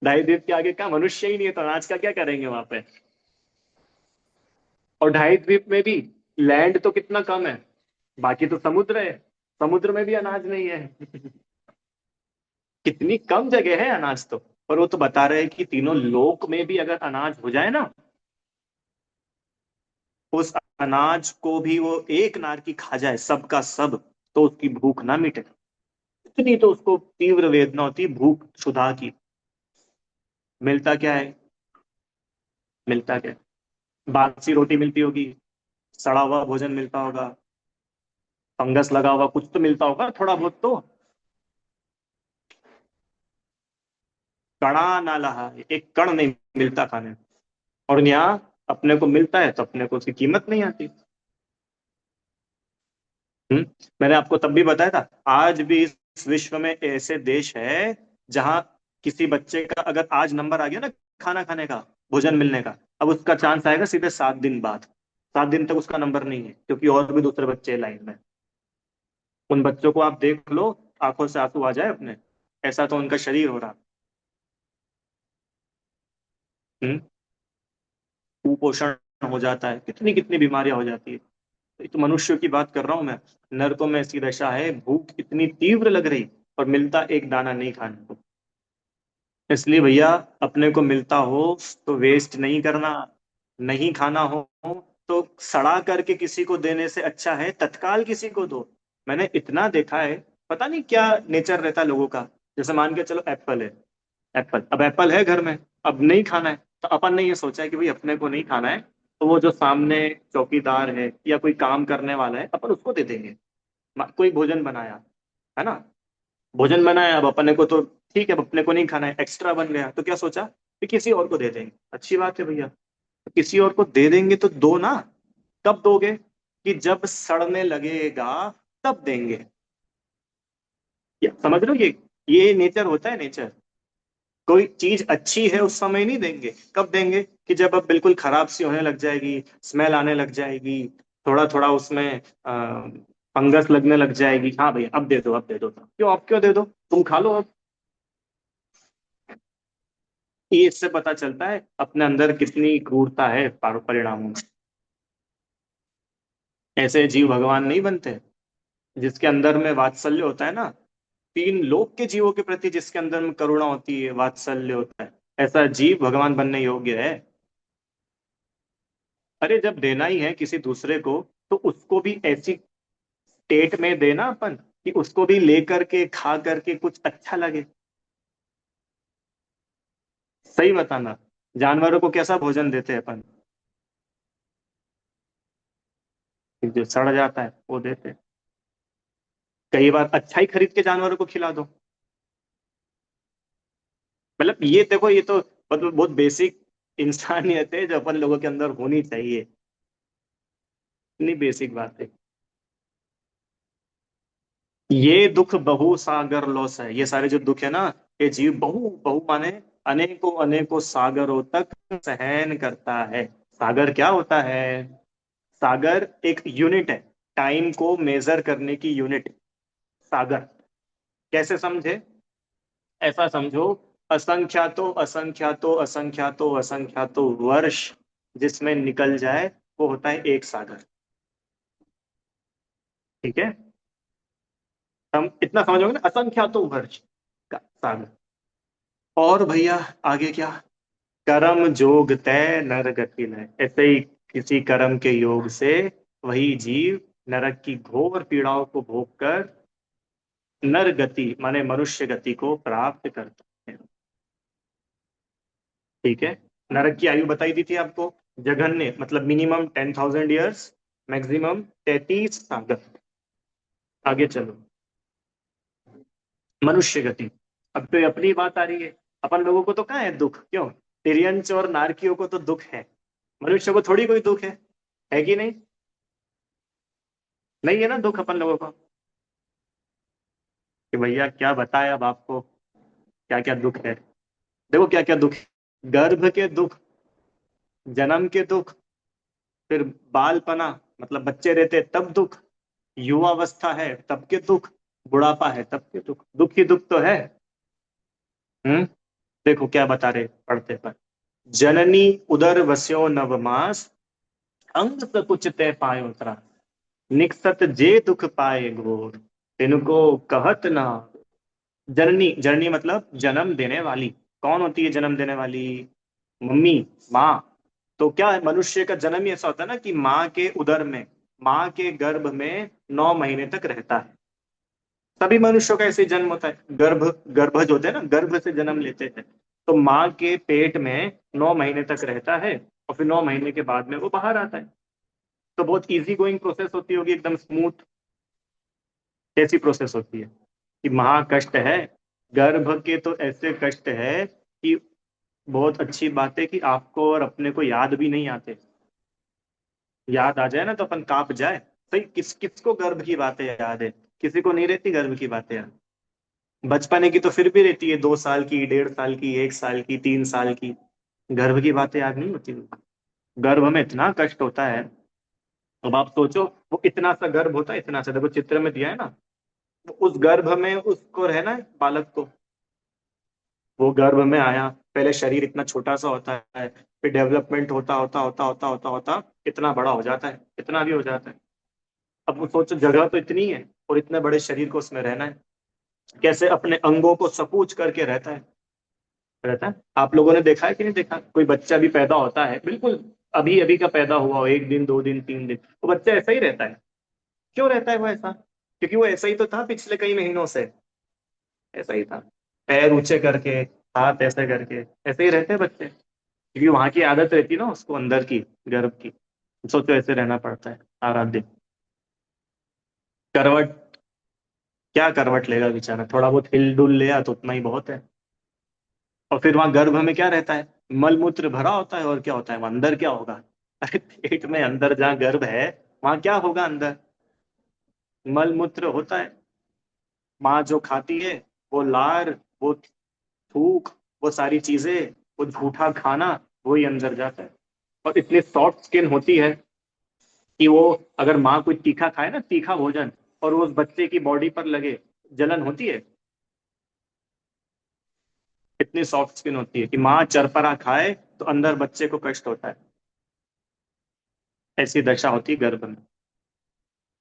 A: ढाई द्वीप के आगे कहाँ मनुष्य ही नहीं है, तो अनाज का क्या करेंगे वहां पे? और ढाई द्वीप में भी लैंड तो कितना कम है, बाकी तो समुद्र है, समुद्र में भी अनाज नहीं है। कितनी कम जगह है अनाज तो। पर वो तो बता रहे हैं कि तीनों लोक में भी अगर अनाज हो जाए ना, उस अनाज को भी वो एक नार की खा जाए सबका सब, तो उसकी भूख ना मिटे। इतनी तो उसको तीव्र वेदना होती है भूख क्षुधा की। मिलता क्या है? मिलता क्या है? बासी रोटी मिलती होगी, सड़ा हुआ भोजन मिलता होगा, फंगस लगा हुआ कुछ तो मिलता होगा थोड़ा बहुत तो। कड़ा ना लहा, एक कण नहीं मिलता खाने में। और यहाँ अपने को मिलता है तो अपने को उसकी कीमत नहीं आती। हम्म। मैंने आपको तब भी बताया था, आज भी इस विश्व में ऐसे देश है जहां किसी बच्चे का अगर आज नंबर आ गया ना खाना खाने का, भोजन मिलने का, अब उसका चांस आएगा सीधे 7 दिन बाद। 7 दिन तक उसका नंबर नहीं है, क्योंकि और भी दूसरे बच्चे लाइन में। उन बच्चों को आप देख लो, आंखों से आंसू आ जाए अपने, ऐसा तो उनका शरीर हो रहा। हम्म। कुपोषण हो जाता है, कितनी कितनी बीमारियां हो जाती है। तो मनुष्य की बात कर रहा हूं मैं। नरकों में ऐसी दशा है, भूख इतनी तीव्र लग रही और मिलता एक दाना नहीं खाने को। इसलिए भैया, अपने को मिलता हो तो वेस्ट नहीं करना, नहीं खाना हो तो सड़ा करके किसी को देने से अच्छा है तत्काल किसी को दो। मैंने इतना देखा है, पता नहीं क्या नेचर रहता है लोगों का। जैसे मान के चलो एप्पल है, एप्पल, अब एप्पल है घर में, अब नहीं खाना है, तो अपन ने ये सोचा है कि भाई अपने को नहीं खाना है, तो वो जो सामने चौकीदार है या कोई काम करने वाला है अपन उसको दे देंगे। कोई भोजन बनाया है ना, भोजन बनाया, अब अपने को तो ठीक है, अब अपने को नहीं खाना है, एक्स्ट्रा बन गया, तो क्या सोचा कि किसी और को दे देंगे। अच्छी बात है भैया, तो किसी और को दे देंगे तो दो ना। कब दोगे? कि जब सड़ने लगेगा तब देंगे। समझ लो, ये नेचर होता है, नेचर। कोई चीज अच्छी है उस समय नहीं देंगे, कब देंगे? कि जब अब बिल्कुल खराब सी होने लग जाएगी, स्मेल आने लग जाएगी, थोड़ा थोड़ा उसमें फंगस लगने लग जाएगी, हाँ भैया अब दे दो, अब दे दो। क्यों? अब क्यों दे दो, तुम खा लो अब। ये इससे पता चलता है अपने अंदर कितनी क्रूरता है परिणामों में। ऐसे जीव भगवान नहीं बनते। जिसके अंदर में वात्सल्य होता है ना, तीन लोक के जीवों के प्रति जिसके अंदर में करुणा होती है, वात्सल्य होता है, ऐसा जीव भगवान बनने योग्य है। अरे जब देना ही है किसी दूसरे को, तो उसको भी ऐसी स्टेट में देना अपन, कि उसको भी लेकर के खा करके कुछ अच्छा लगे। सही बताना, जानवरों को कैसा भोजन देते हैं अपन? जो सड़ जाता है वो देते हैं। कई बार अच्छा ही खरीद के जानवरों को खिला दो। मतलब ये देखो, ये तो मतलब बहुत बेसिक इंसानियत है जो अपन लोगों के अंदर होनी चाहिए। इतनी बेसिक बात है। ये दुख बहु सागर लौस है, ये सारे जो दुख है ना, ये जीव बहु बहु माने अनेकों अनेकों सागरों तक सहन करता है। सागर क्या होता है? सागर एक यूनिट है, टाइम को मेजर करने की यूनिट। सागर कैसे समझे? ऐसा समझो, असंख्यातो असंख्यातो असंख्यातो असंख्यातो वर्ष जिसमें निकल जाए, वो होता है एक सागर। ठीक है। हम इतना समझ ना, असंख्या तो वर्ष का सागर। और भैया आगे क्या, कर्म जोग तय नर गति लय, ऐसे ही किसी कर्म के योग से वही जीव नरक की घोर पीड़ाओं को भोग कर नर गति माने मनुष्य गति को प्राप्त करता है। ठीक है। नरक की आयु बताई दी थी आपको, जघन्य मतलब मिनिमम 10,000 ईयर्स, मैक्सिमम 33 सागर। आगे चलो, मनुष्य गति। अब तो अपनी बात आ रही है। अपन लोगों को तो कहाँ है दुख, क्यों? तिर्यंच और नारकियों को तो दुख है, मनुष्य को थोड़ी कोई दुख है कि नहीं? नहीं है ना दुख अपन लोगों को, कि भैया क्या बताएं अब आपको, क्या क्या दुख है। देखो क्या क्या दुख है, गर्भ के दुख, जन्म के दुख, फिर बालपना मतलब बच्चे रहते तब दुख, युवावस्था है तब के दुख, बुढ़ापा है तब के दुख, दुख ही दुख तो है। हम्म। देखो क्या बता रहे पढ़ते पर, जननी उदर वस्यो नवमास, अंग सकुच ते पायो त्रास, निकसत जे दुख पाए घोर, तिनको कहत ना। जननी, जननी मतलब जन्म देने वाली। कौन होती है जन्म देने वाली? मम्मी, माँ। तो क्या है, मनुष्य का जन्म ही ऐसा होता है ना कि माँ के उदर में, माँ के गर्भ में 9 महीने तक रहता है। सभी मनुष्यों का ऐसे ही जन्म होता है, गर्भ, गर्भज होते हैं ना, गर्भ से जन्म लेते हैं। तो माँ के पेट में 9 महीने तक रहता है, और फिर 9 महीने के बाद में वो बाहर आता है। तो बहुत इजी गोइंग प्रोसेस होती होगी, एकदम स्मूथ। कैसी प्रोसेस होती है कि महा कष्ट है, गर्भ के तो ऐसे कष्ट है कि बहुत अच्छी बात है कि आपको और अपने को याद भी नहीं आते। याद आ जाए ना तो अपन कांप जाए। सही, किस किसको गर्भ की बातें याद है? किसी को नहीं रहती गर्भ की बातें याद। बचपने की तो फिर भी रहती है, 2 साल की, 1.5 साल की, 1 साल की, 3 साल की। गर्भ की बातें याद नहीं होती उनको। गर्भ में इतना कष्ट होता है। अब आप सोचो, वो इतना सा गर्भ होता है, इतना सा, देखो चित्र में दिया है ना, उस गर्भ में उसको रहना है बालक को। वो गर्भ में आया, पहले शरीर इतना छोटा सा होता है, फिर डेवलपमेंट होता होता होता होता होता होता इतना बड़ा हो जाता है, इतना भी हो जाता है। अब वो सोचो, जगह तो इतनी है और इतने बड़े शरीर को उसमें रहना है, कैसे अपने अंगों को सपूच करके रहता है। आप लोगों ने देखा है कि नहीं देखा, कोई बच्चा भी पैदा होता है, बिल्कुल अभी अभी का पैदा हुआ हो, 1 दिन 2 दिन 3 दिन, वो बच्चा ऐसा ही रहता है। क्यों रहता है वो ऐसा? क्योंकि वो ऐसा ही तो था पिछले कई महीनों से, ऐसा ही था। पैर ऊंचे करके, हाथ ऐसे करके, ऐसे ही रहते हैं बच्चे, क्योंकि वहां की आदत रहती है ना उसको, अंदर की, गर्भ की। सोचो ऐसे रहना पड़ता है सारा दिन। करवट, क्या करवट लेगा बेचारा, थोड़ा बहुत हिल डुल लिया तो उतना ही बहुत है। और फिर वहां गर्भ में क्या रहता है? मल मूत्र भरा होता है, और क्या होता है वहां अंदर, क्या होगा? अरे पेट में अंदर जहाँ गर्भ है, वहां क्या होगा अंदर? मल मूत्र होता है। माँ जो खाती है, वो लार, वो थूक, वो सारी चीजें, वो झूठा खाना, वही अंदर जाता है। और इतनी सॉफ्ट स्किन होती है कि वो, अगर माँ कोई तीखा खाए ना, तीखा भोजन, और वो उस बच्चे की बॉडी पर लगे, जलन होती है। इतनी सॉफ्ट स्किन होती है कि माँ चरपरा खाए तो अंदर बच्चे को कष्ट होता है। ऐसी दशा होती है गर्भ में।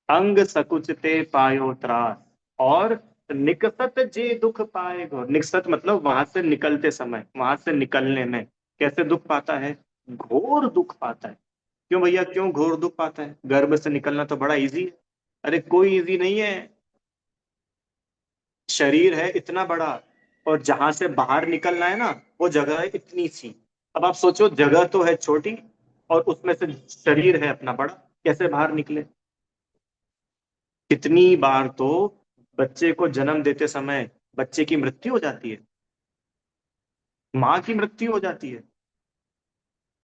A: अंग सकुचते पायो त्रास, और निकसत जे दुख पाए घोर। निकसत मतलब वहां से निकलते समय, वहां से निकलने में कैसे दुख पाता है? घोर दुख पाता है। क्यों भैया, क्यों घोर दुख पाता है? गर्भ से निकलना तो बड़ा इजी है। अरे कोई इजी नहीं है। शरीर है इतना बड़ा, और जहां से बाहर निकलना है ना, वो जगह है इतनी सी। अब आप सोचो, जगह तो है छोटी, और उसमें से शरीर है अपना बड़ा, कैसे बाहर निकले? कितनी बार तो बच्चे को जन्म देते समय बच्चे की मृत्यु हो जाती है, माँ की मृत्यु हो जाती है।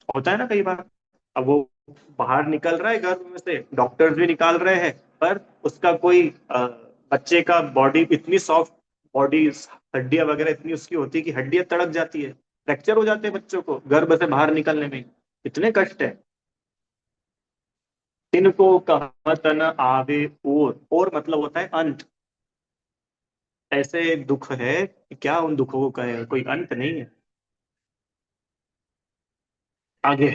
A: होता है ना कई बार। अब वो बाहर निकल रहा है गर्भ में से, डॉक्टर्स भी निकाल रहे हैं, पर उसका कोई बच्चे का बॉडी इतनी सॉफ्ट, बॉडी, हड्डियां वगैरह इतनी उसकी होती है कि हड्डियां तड़क जाती है, फ्रैक्चर हो जाते हैं बच्चों को गर्भ से बाहर निकलने में। इतने कष्ट है। तिनको कहत न आवे और मतलब होता है अंत। ऐसे दुख है कि क्या उन दुखों को कहे, कोई अंत नहीं है। आगे,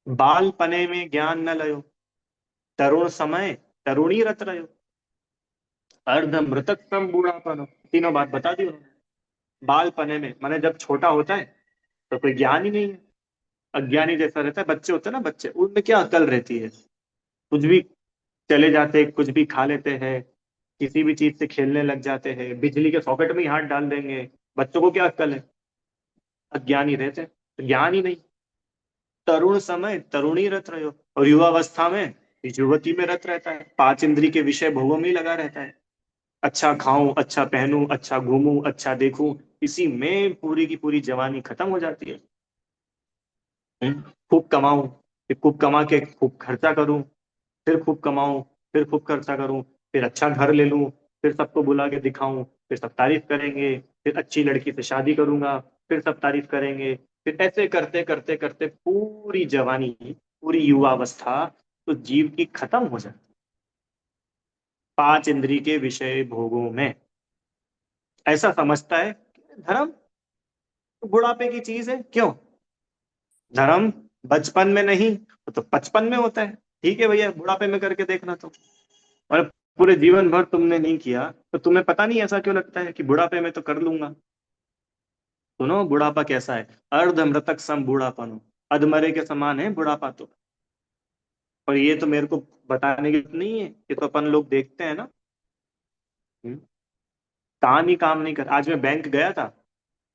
A: बाल पने में ज्ञान न लयो, तरुण समय तरुणी रत रहो। अर्ध मृतक सम बूढ़ापन। तीनों बात बता दी उन्होंने। बालपने में माने जब छोटा होता है तो कोई ज्ञान ही नहीं है, अज्ञानी जैसा रहता है। बच्चे होते हैं ना, बच्चे, उनमें क्या अकल रहती है? कुछ भी चले जाते, कुछ भी खा लेते हैं, किसी भी चीज से खेलने लग जाते हैं, बिजली के सॉकेट में ही हाथ डाल देंगे। बच्चों को क्या अक्ल है? अज्ञानी रहते हैं, तो ज्ञान ही नहीं। तरुण समय तरुणी रत रहे हो, और युवावस्था में युवती में रत रहता है, पांच इंद्री के विषय भोगों में ही लगा रहता है। अच्छा खाऊं, अच्छा पहनूं, अच्छा घूमूं, अच्छा देखूं, इसी में पूरी की पूरी जवानी खत्म हो जाती है। खूब कमाऊं, फिर खूब कमा के खूब खर्चा करूं, फिर खूब कमाऊं, फिर खूब खर्चा करूं, फिर अच्छा घर ले लूं, फिर सबको बुला के दिखाऊं, फिर सब तारीफ करेंगे, फिर अच्छी लड़की से शादी करूंगा, फिर सब तारीफ करेंगे। फिर ऐसे करते करते करते पूरी जवानी, पूरी युवावस्था तो जीव की खत्म हो जाती। पांच इंद्री के विषय भोगों में ऐसा समझता है धर्म तो बुढ़ापे की चीज है। क्यों? धर्म बचपन में नहीं तो 55 में होता है। ठीक है भैया, बुढ़ापे में करके देखना तो। और पूरे जीवन भर तुमने नहीं किया तो तुम्हें पता नहीं ऐसा क्यों लगता है कि बुढ़ापे में तो कर लूंगा। सुनो, बुढ़ापा कैसा है? अर्ध मृतक सम बूढ़ापन, अधमरे के समान है बुढ़ापा तो। और ये तो मेरे को बताने की जरूरत नहीं है, ये तो अपन लोग देखते हैं ना। हम्म, कान ही काम नहीं कर। आज मैं बैंक गया था,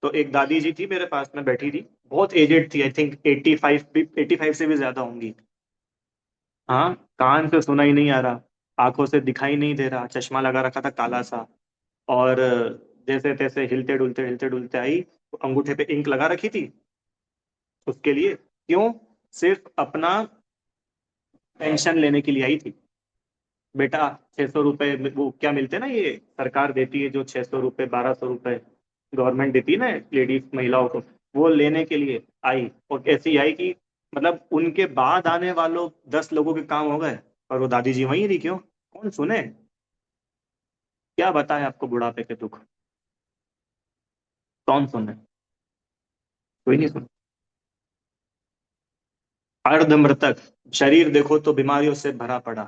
A: तो एक दादी जी थी मेरे पास में बैठी थी, बहुत एजेड थी, आई थिंक 85 भी, 85 से भी ज्यादा होंगी। हाँ, कान से सुना ही नहीं आ रहा, आंखों से दिखाई नहीं दे रहा, चश्मा लगा रखा था काला सा। और जैसे तैसे हिलते डुलते आई, तो अंगूठे पे इंक लगा रखी थी उसके लिए। क्यों? सिर्फ अपना पेंशन लेने के लिए आई थी। बेटा, 600 रुपए वो क्या मिलते हैं ना, ये सरकार देती है जो 600 रुपए, 1200 रुपए गवर्नमेंट देती है ना लेडीज महिलाओं को, वो लेने के लिए आई। और ऐसी आई कि मतलब उनके बाद आने वालों 10 लोगों के काम हो गए, और वो दादी जी वहीं रही। क्यों? कौन सुने? क्या बताए आपको बुढ़ापे के दुख? कौन सुने? कोई नहीं सुने। अर्ध मृतक, शरीर देखो तो बीमारियों से भरा पड़ा,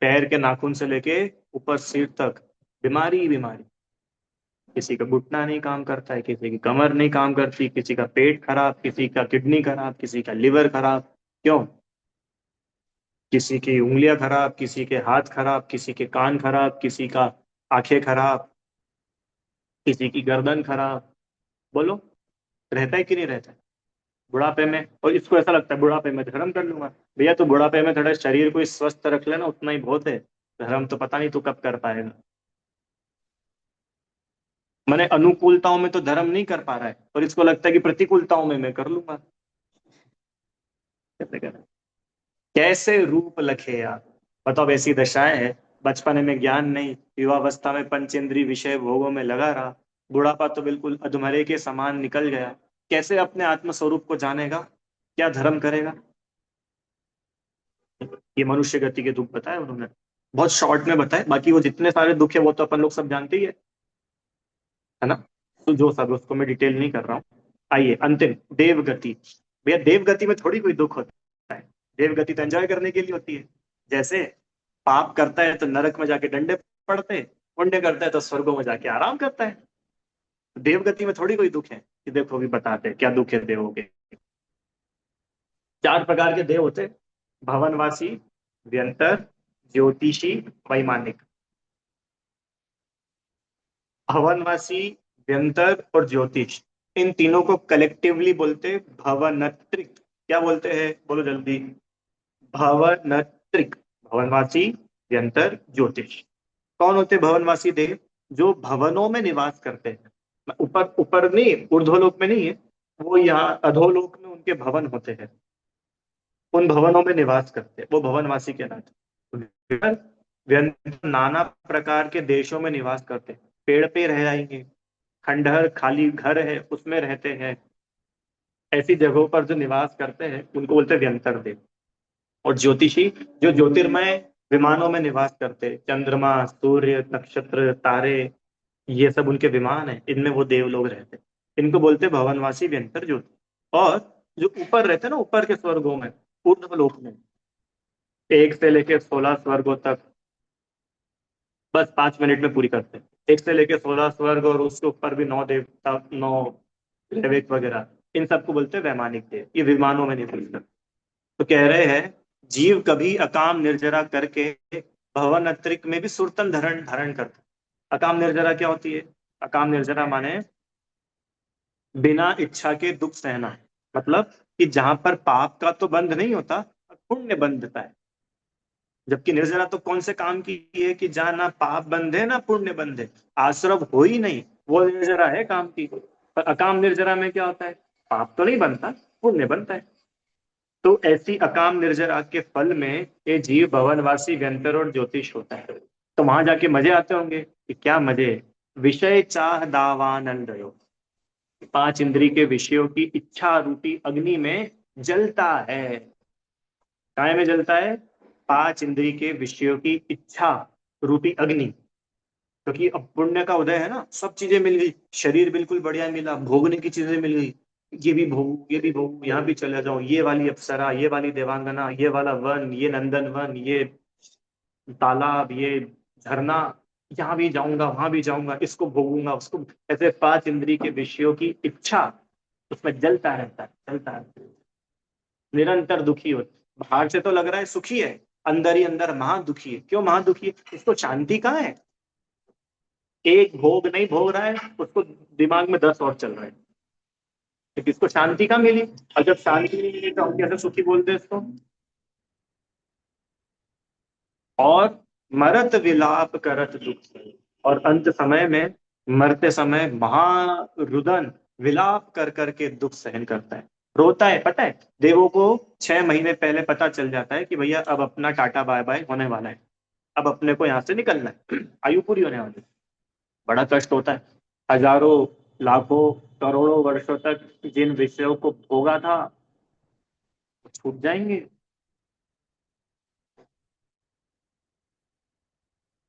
A: पैर के नाखून से लेके ऊपर सिर तक बीमारी ही बीमारी। किसी का घुटना नहीं काम करता है, किसी की कमर नहीं काम करती, किसी का पेट खराब, किसी का किडनी खराब, किसी का लिवर खराब। क्यों? किसी की उंगलियां खराब, किसी के हाथ खराब, किसी के कान खराब, किसी का आंखें खराब, किसी की गर्दन खराब। बोलो, रहता है कि नहीं रहता है बुढ़ापे में? और इसको ऐसा लगता है बुढ़ापे में धर्म कर लूंगा। भैया, तो बुढ़ापे में थोड़ा शरीर को ही स्वस्थ रख लेना, उतना ही बहुत है। धर्म तो पता नहीं तू कब कर पाएगा। मैंने अनुकूलताओं में तो धर्म नहीं कर पा रहा है, और इसको लगता है कि प्रतिकूलताओं में मैं कर लूंगा। कैसे करें? कैसे रूप लखे आप? बताओ, ऐसी दशाएं है। बचपन में ज्ञान नहीं, युवावस्था में पंचेंद्रिय विषय भोगों में लगा रहा, बुढ़ापा तो बिल्कुल अधमरे के समान निकल गया। कैसे अपने आत्म स्वरूप को जानेगा? क्या धर्म करेगा? ये मनुष्य गति के दुख बताए उन्होंने, बहुत शॉर्ट में बताए। बाकी वो जितने सारे दुख है वो तो अपन लोग सब जानते ही है ना। तो जो सब उसको मैं डिटेल नहीं कर रहा हूँ। आइए, अंतिम देव गति। भैया, देव गति में थोड़ी कोई दुख होता है। देव गति तो एंजॉय करने के लिए होती है। जैसे पाप करता है तो नरक में जाके डंडे पड़ते हैं, पुण्य करता है तो स्वर्गों में जाके आराम करता है। देव गति में थोड़ी कोई दुख है कि देखो भी बताते हैं क्या दुख है देवों के। चार प्रकार के देव होते हैं: भवनवासी, व्यंतर, ज्योतिषी, वैमानिक। भवनवासी, व्यंतर और ज्योतिष, इन तीनों को कलेक्टिवली बोलते भवनत्रिक। क्या बोलते हैं? बोलो जल्दी। भवनत्रिक। भवनवासी, व्यंतर, ज्योतिष। कौन होते भवनवासी देव? जो भवनों में निवास करते हैं। ऊपर ऊपर नहीं, ऊर्ध्वलोक में नहीं है, वो यहाँ अधोलोक में उनके भवन होते हैं। उन भवनों में निवास करते हैं, वो भवनवासी कहलाते हैं। व्यंतर नाना प्रकार के देशों में निवास करते हैं, पेड़ पे रह जाएंगे, खंडहर खाली घर है उसमें रहते हैं। ऐसी जगहों पर जो निवास करते हैं उनको बोलते हैं व्यंतर देव। और ज्योतिषी, जो ज्योतिर्मय विमानों में निवास करते हैं, चंद्रमा, सूर्य, नक्षत्र, तारे, ये सब उनके विमान है, इनमें वो देव लोग रहते हैं। इनको बोलते हैं भवनवासी, व्यंतर, ज्योति। और जो ऊपर रहते हैं ना, ऊपर के स्वर्गों में, ऊर्ध्व लोक में, 1 से लेकर 16 स्वर्गों तक, बस 5 मिनट में पूरी करते हैं। एक से लेके 16 स्वर्ग और उसके ऊपर भी 9 देवता, 9 दैविक वगैरह, इन सबको बोलते हैं वैमानिक देव। ये विमानों में नहीं बोलते। तो कह रहे हैं जीव कभी अकाम निर्जरा करके भवन अत्रिक में भी सुरतन धरण धारण करता। अकाम निर्जरा क्या होती है? अकाम निर्जरा माने बिना इच्छा के दुख सहना। मतलब कि जहां पर पाप का तो बंध नहीं होता, पुण्य बंधता है। जबकि निर्जरा तो कौन से काम की है कि जहां ना पाप बंधे ना पुण्य बंधे, आश्रव हो ही नहीं, वो निर्जरा है काम की। पर अकाम निर्जरा में क्या होता है? पाप तो नहीं बनता, पुण्य बनता है। तो ऐसी अकाम निर्जरा के फल में ये जीव भवनवासी व्यंतर और ज्योतिष होता है। तो वहां जाके मजे आते होंगे कि क्या मजे। विषय चाह दावानल रहो, 5 इंद्री के विषयों की इच्छा रूपी अग्नि में जलता है। काय में जलता है? 5 इंद्री के विषयों की इच्छा रूपी अग्नि। क्योंकि अब पुण्य का उदय है ना, सब चीजें मिल गई, शरीर बिल्कुल बढ़िया मिला, भोगने की चीजें मिल गई। ये भी भोगू, ये भी भोगू, यहाँ भी चले जाऊं, ये वाली अप्सरा, ये वाली देवांगना, ये वाला वन, ये नंदन वन, ये तालाब, ये झरना, यहाँ भी जाऊंगा, वहां भी जाऊंगा, इसको भोगूंगा, उसको। ऐसे 5 इंद्री के विषयों की इच्छा उसमें जलता रहता है, चलता है, निरंतर दुखी हो। बाहर से तो लग रहा है सुखी है, अंदर ही अंदर महा दुखी है। क्यों महा दुखी है? उसको शांति कहाँ है? एक भोग नहीं भोग रहा है, उसको दिमाग में 10 और चल रहे हैं। तो किसको शांति कहाँ मिली? और जब शांति नहीं मिली तो हम कैसे सुखी बोलते हैं इसको? और मरत विलाप करत दुख से, और अंत समय में, मरते समय महारुदन विलाप कर करके दुख सहन करता है, रोता है। पता है देवों को 6 महीने पहले पता चल जाता है कि भैया अब अपना टाटा बाय बाय होने वाला है, अब अपने को यहाँ से निकलना है, आयु पूरी होने वाली है। बड़ा कष्ट होता है। हजारों, लाखों, करोड़ों वर्षों तक जिन विषयों को भोगा था वो छूट जाएंगे।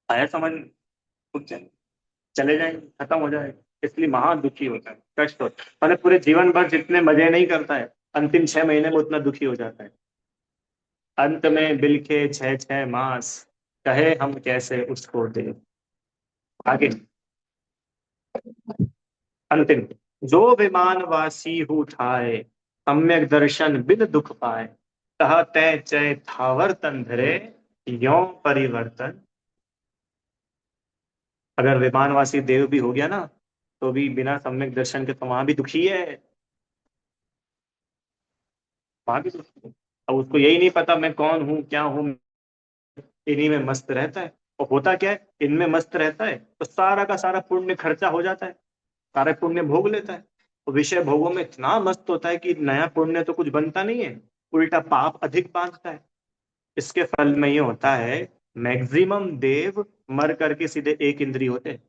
A: आया समझ? छूट जाएंगे, चले जाएंगे, खत्म हो जाएगा। इसलिए महा दुखी होता है, कष्ट होता है। मैंने पूरे जीवन भर जितने मजे नहीं करता है, अंतिम 6 महीने में उतना दुखी हो जाता है। अंत में बिलखे 6 6 मास, कहे हम कैसे उसको दे। आगे अंतिम, जो विमान वासी हूँ ठाए, सम्यक दर्शन बिन दुख पाए, तह तय चय थावर तन धरे, यों परिवर्तन। अगर विमानवासी देव भी हो गया ना, तो भी बिना सम्यक दर्शन के तो वहां भी दुखी है, वहां भी दुखी है। अब उसको यही नहीं पता मैं कौन हूँ, क्या हूँ, इन्हीं में मस्त रहता है। और होता क्या है, इनमें मस्त रहता है तो सारा का सारा पुण्य खर्चा हो जाता है, सारे पुण्य भोग लेता है। और विषय भोगों में इतना मस्त होता है कि नया पुण्य तो कुछ बनता नहीं है, उल्टा पाप अधिक बांधता है। इसके फल में ये होता है, मैक्सिमम देव मर करके सीधे 1 इंद्री होते हैं।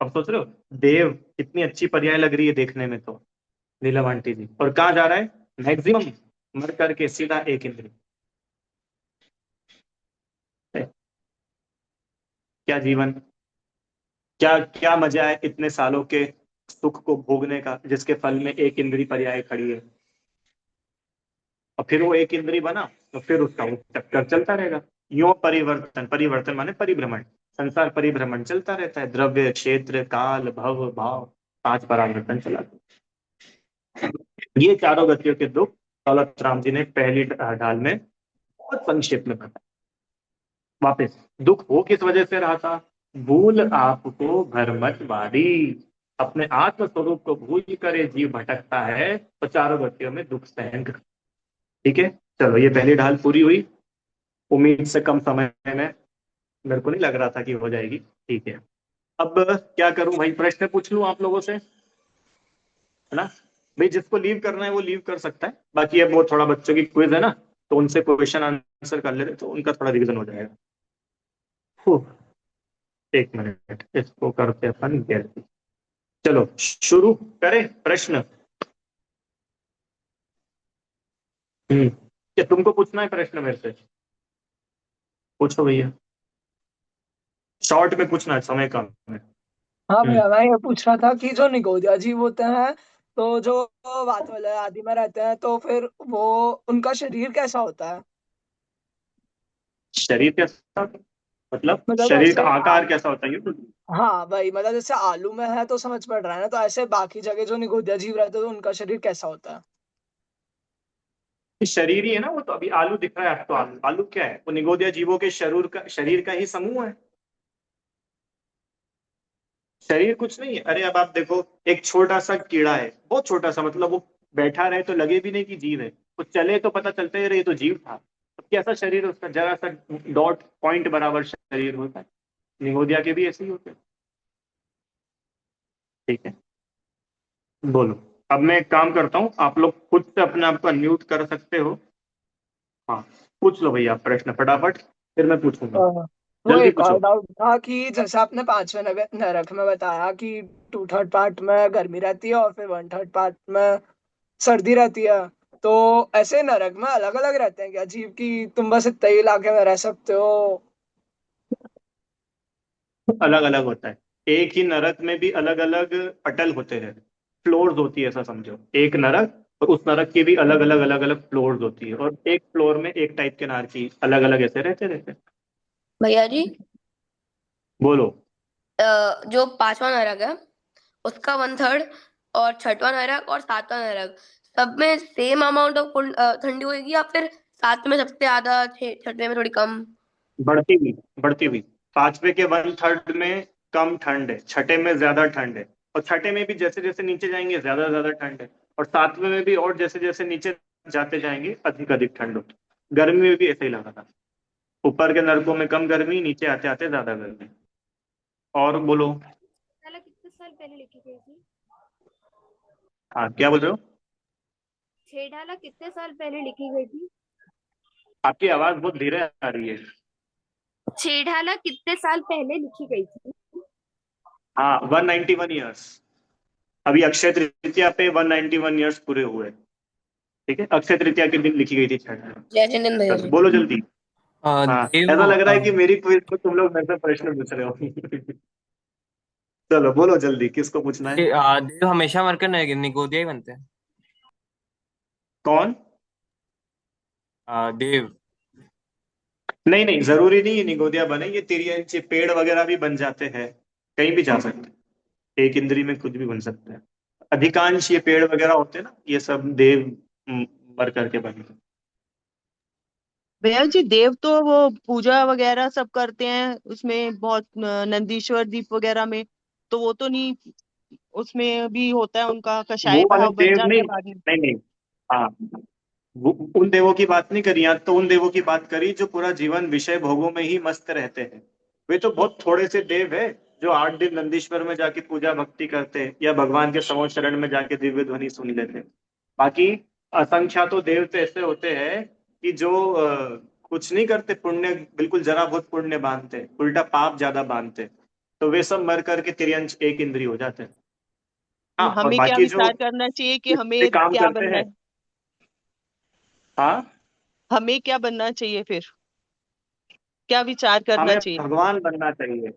A: अब सोच रहे हो, देव कितनी अच्छी पर्याय लग रही है देखने में तो, नीलम आंटी जी, और कहाँ जा रहा है? मैक्सिमम मर करके सीधा 1 इंद्री। क्या जीवन, क्या क्या मजा है इतने सालों के सुख को भोगने का, जिसके फल में 1 इंद्री पर्याय खड़ी है। और फिर वो 1 इंद्री बना, तो फिर उसका वो चक्कर चलता रहेगा। यो परिवर्तन, परिवर्तन माने परिभ्रमण, संसार परिभ्रमण चलता रहता है, द्रव्य क्षेत्र काल भव भाव, 5 परावर्तन चला। ये चारों गतियों के दुख दौलत राम जी ने पहली ढाल में बहुत संक्षेप में बताया। वापस, दुख हो किस वजह से रहा था? भूल आपको भरमत वारी, अपने आत्म स्वरूप को भूल कर ये जीव भटकता है, तो चारों गतियों में दुख सहन कर। ठीक है, चलो ये पहली ढाल पूरी हुई। उम्मीद से कम समय में, मेरे को नहीं लग रहा था कि हो जाएगी। ठीक है, अब क्या करूं भाई, प्रश्न पूछ लूं आप लोगों से, है ना? भाई जिसको लीव करना है वो लीव कर सकता है, बाकी अब वो थोड़ा बच्चों की क्विज है ना, तो उनसे क्वेश्चन आंसर कर लेते तो उनका थोड़ा रिवीजन हो जाएगा। फू, 1 मिनट, इसको करते अपन गैलरी। चलो शुरू करें प्रश्न। क्या तुमको पूछना है प्रश्न मेरे से? पूछो भैया, शॉर्ट में पूछना है, समय कम है।
B: हाँ
A: हम्म।
B: भैया, मैं ये पूछ रहा था कि जो निगोदिया जीव होते हैं, तो जो वातवलय आदि में रहते हैं, तो फिर वो उनका शरीर कैसा होता है?
A: शरीर कैसा? मतलब
B: मतलब
A: शरीर का
B: ऐसे
A: आकार कैसा होता है ये तो।
B: हाँ भाई, मतलब जैसे आलू में है तो समझ पड़ रहा है ना, तो ऐसे बाकी जगह जो निगोदिया जीव रहते हैं तो उनका शरीर कैसा होता है?
A: शरीर ही है ना वो, तो अभी आलू दिख रहा है आपको, आलू आलू क्या है, वो निगोदिया जीवों के शरीर का ही समूह है। शरीर कुछ नहीं है। अरे अब आप देखो, एक छोटा सा कीड़ा है, बहुत छोटा सा, मतलब वो बैठा रहे तो लगे भी नहीं कि जीव है, वो चले तो पता चलता है अरे ये तो जीव था। तो कैसा शरीर है उसका, जरा सा डॉट पॉइंट बराबर शरीर होता है। निगोदिया के भी ऐसे ही होते हैं। ठीक है, बोलो। अब मैं एक काम करता हूँ, आप लोग खुद से अपने आप को अनम्यूट कर सकते हो। हाँ, पूछ लो भैया प्रश्न फटाफट, फिर मैं पूछूंगा।
B: हाँ। वो
A: जल्दी
B: एक और
A: पूछो।
B: डाउट था कि जैसे आपने पांचवें नरक में बताया कि 2/3 पार्ट में गर्मी रहती है और फिर 1/3 पार्ट में सर्दी रहती है, तो ऐसे नरक में अलग अलग रहते हैं क्या जीव की, तुम बस इतने ही इलाके में रह सकते हो?
A: अलग अलग होता है। एक ही नरक में भी अलग अलग पटल होते हैं, फ्लोर्स होती है, ऐसा समझो। एक नरक, और उस नरक की भी अलग अलग फ्लोर्स होती है, और एक फ्लोर में एक टाइप के नारकी अलग अलग ऐसे रहते रहते हैं।
C: भैया जी,
A: बोलो।
C: जो पांचवा नरक है उसका 1/3, और छठवां नरक और सातवां नरक सब में सेम अमाउंट ऑफ ठंडी होगी, या फिर सात में सबसे ज्यादा, छठवें में थोड़ी कम?
A: बढ़ती हुई, बढ़ती हुई। पांचवे के 1/3 में कम ठंड है, छठे में ज्यादा ठंड है, और छठे में भी जैसे जैसे नीचे जाएंगे ज्यादा ज्यादा ठंड है, और सातवें में भी और जैसे जैसे नीचे जाते जाएंगे अधिक अधिक ठंड होती है। गर्मी में भी ऐसे ही लगा था, ऊपर के नरकों में कम गर्मी, नीचे आते आते ज्यादा गर्मी। और बोलो।
D: साला कितने साल पहले लिखी गई थी?
A: हाँ, क्या बोल रहे हो?
D: छेड़ाला कितने साल पहले लिखी गई थी?
A: आपकी आवाज बहुत धीरे आ रही है।
D: छेड़ाला कितने साल पहले लिखी गई थी?
A: हाँ, 191 ईयर्स। अभी अक्षय तृतीया पे 191 ईयर्स पूरे हुए। ठीक है, अक्षय तृतीया के दिन लिखी गई थी छठ।
C: जय जिनेंद्र भैया
A: चलो
C: जी।
A: बोलो जल्दी। हाँ,
E: देव
A: ऐसा लग रहा है कि मेरी क्विज को तुम लोग मेरे से प्रश्न पूछ रहे हो। चलो बोलो जल्दी, किसको पूछना है?
E: देव हमेशा मरकर निगोदिया ही बनते हैं।
A: कौन?
E: देव।
A: नहीं नहीं, जरूरी नहीं है निगोदिया बने, ये तिरियंची पेड़ वगैरह भी बन जाते हैं, कहीं भी जा सकते हैं, एक इंद्री में कुछ भी बन सकते हैं। अधिकांश ये पेड़ वगैरह होते हैं ना, ये सब देव मर करके बने।
F: भैया जी, देव तो वो पूजा वगैरह सब करते हैं उसमें बहुत, नंदीश्वर दीप वगैरह में, तो वो तो नहीं, उसमें भी होता है उनका
A: वो
F: कषाय
A: वाले
F: भाव बन
A: देव
F: जाता
A: नहीं,
F: है बाद में।
A: नहीं नहीं। हाँ, उन देवों की बात नहीं करी, यहाँ तो उन देवों की बात करी जो पूरा जीवन विषय भोगों में ही मस्त रहते हैं। वे तो बहुत थोड़े से देव है जो 8 दिन नंदीश्वर में जाके पूजा भक्ति करते हैं, या भगवान के समो शरण में जाके दिव्य ध्वनि सुन लेते हैं। बाकी असंख्यातों देव तो ऐसे होते हैं कि जो कुछ नहीं करते, पुण्य बिल्कुल जरा बहुत पुण्य बांधते, उल्टा पाप ज्यादा बांधते, तो वे सब मर करके तिर्यंश एक इंद्रिय हो जाते हैं। हाँ, और
F: हमें क्या
A: बाकी जो
F: विचार करना चाहिए कि
A: इससे
F: हमें
A: काम
F: क्या
A: करते
F: बनना
A: हैं।
F: है?
A: हाँ,
F: हमें क्या बनना चाहिए फिर? क्या विचार करना
A: हमें
F: चाहिए?
A: भगवान बनना चाहिए,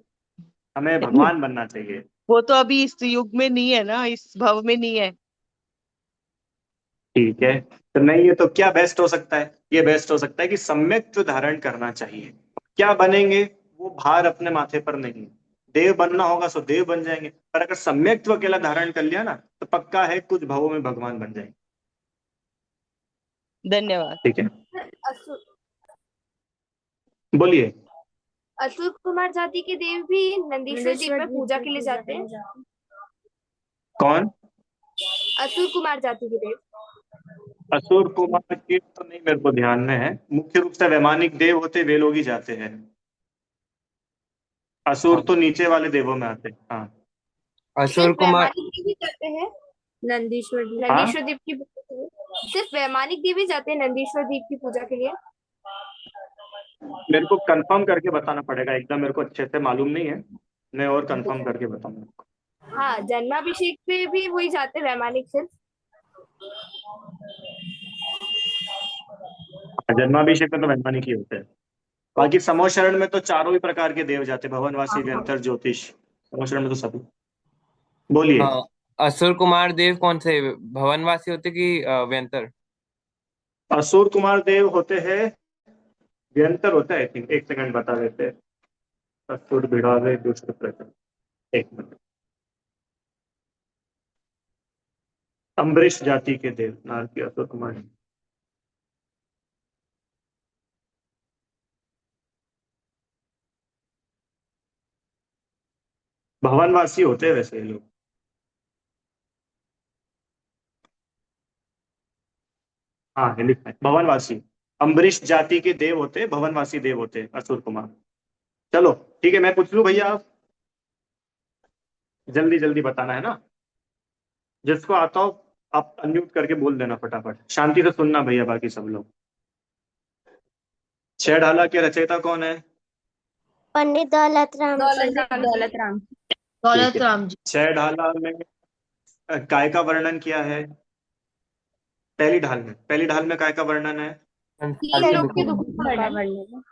A: हमें भगवान बनना चाहिए।
F: वो तो अभी इस युग में नहीं है ना, इस भव में नहीं है।
A: ठीक है, तो नहीं, ये तो क्या बेस्ट हो सकता है? ये बेस्ट हो सकता है कि सम्यक्त्व धारण करना चाहिए। क्या बनेंगे, वो भार अपने माथे पर नहीं। देव बनना होगा सो देव बन जाएंगे, पर अगर सम्यक्त्व अकेला धारण कर लिया ना, तो पक्का है कुछ भवों में भगवान बन जाएंगे।
F: धन्यवाद।
A: ठीक है,
D: असुर
A: बोलिए।
D: असुर कुमार जाति के देव भी नंदीश्वर द्वीप में पूजा के लिए जाते हैं।
A: कौन?
D: असुर कुमार जाति के देव।
A: असुर कुमार के तो नहीं मेरे को ध्यान में है, मुख्य रूप से वैमानिक देव होते, वे लोग ही जाते हैं। असुर तो नीचे वाले देवों में आते हैं। हाँ।
E: असुर
D: सिर्फ
E: कुमार।
D: वैमानिक देव ही जाते हैं नंदीश्वर
A: हाँ,
D: नंदीश्वर द्वीप की पूजा के लिए। सिर्फ वैमानिक देव ही जाते हैं नंदीश्वर द्वीप की पूजा के लिए।
A: मेरे को कंफर्म करके बताना पड़ेगा, एकदम मेरे को अच्छे से मालूम नहीं है, मैं और कंफर्म करके बताऊंगा।
D: हाँ, जन्माभिषेक पे भी वही जाते हैं वैमानिक सिर्फ।
A: जन्माभिषेक में तो वैमानिक ही होते हैं। बाकी समोशरण में तो चारों ही प्रकार के देव जाते, भवनवासी, व्यंतर, ज्योतिष, समोशरण में तो सभी। बोलिए।
E: हाँ, असुर कुमार देव कौन से, भवनवासी होते कि व्यंतर?
A: असुर कुमार देव होते हैं, व्यंतर होता है, आई थिंक, एक सेकंड बता देते हैं। असुर भिड़ावे दुष्ट प्रजा। एक मिनट। अम्बरीश जाति के देव नारकी असुर कुमार। भवनवासी होते हैं वैसे ये लोग। हाँ ये लिखा है भवनवासी। अम्बरीश जाति के देव होते हैं, भवनवासी देव होते हैं असुर कुमार। चलो ठीक है, मैं पूछ लूं भैया, आप जल्दी जल्दी बताना है ना। जिसको आता हो आप अनम्यूट करके बोल देना फटाफट, शांति से सुनना भैया बाकी सब लोग। छह ढाला के रचयिता कौन है?
G: पंडित दौलत राम
D: दौलत राम।
F: दौलत राम जी।
A: छह ढाला में काय का वर्णन किया है? पहली ढाल में काय का वर्णन है?
D: तीन लोग के दुखों का वर्णन।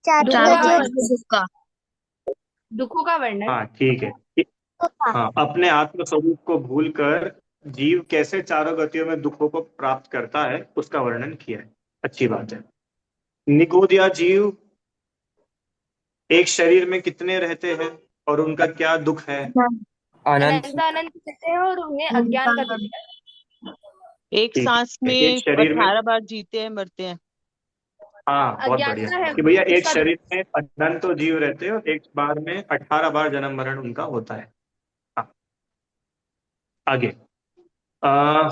G: चातुर्य
D: दुखों का वर्णन।
A: हाँ ठीक है। हाँ, अपने आत्म स्वरूप को भूलकर जीव कैसे चारों गतियों में दुखों को प्राप्त करता है उसका वर्णन किया है। अच्छी बात है। निगोदिया जीव एक शरीर में कितने रहते हैं और उनका क्या दुख है?
E: अनंत।
D: अनंत कहते हैं और उन्हें अज्ञान का दुख है।
F: एक
A: ठीक
F: सांस
A: है,
F: में
A: एक शरीर में
F: 18 बार जीते हैं मरते हैं।
A: हाँ बहुत
D: अज्ञानता
A: बढ़िया
D: है
A: कि भैया एक
D: उसका दुख।
A: शरीर में अनंत जीव रहते हैं और एक बार में 18 बार जन्म मरण उनका होता है। हाँ, आगे। आ,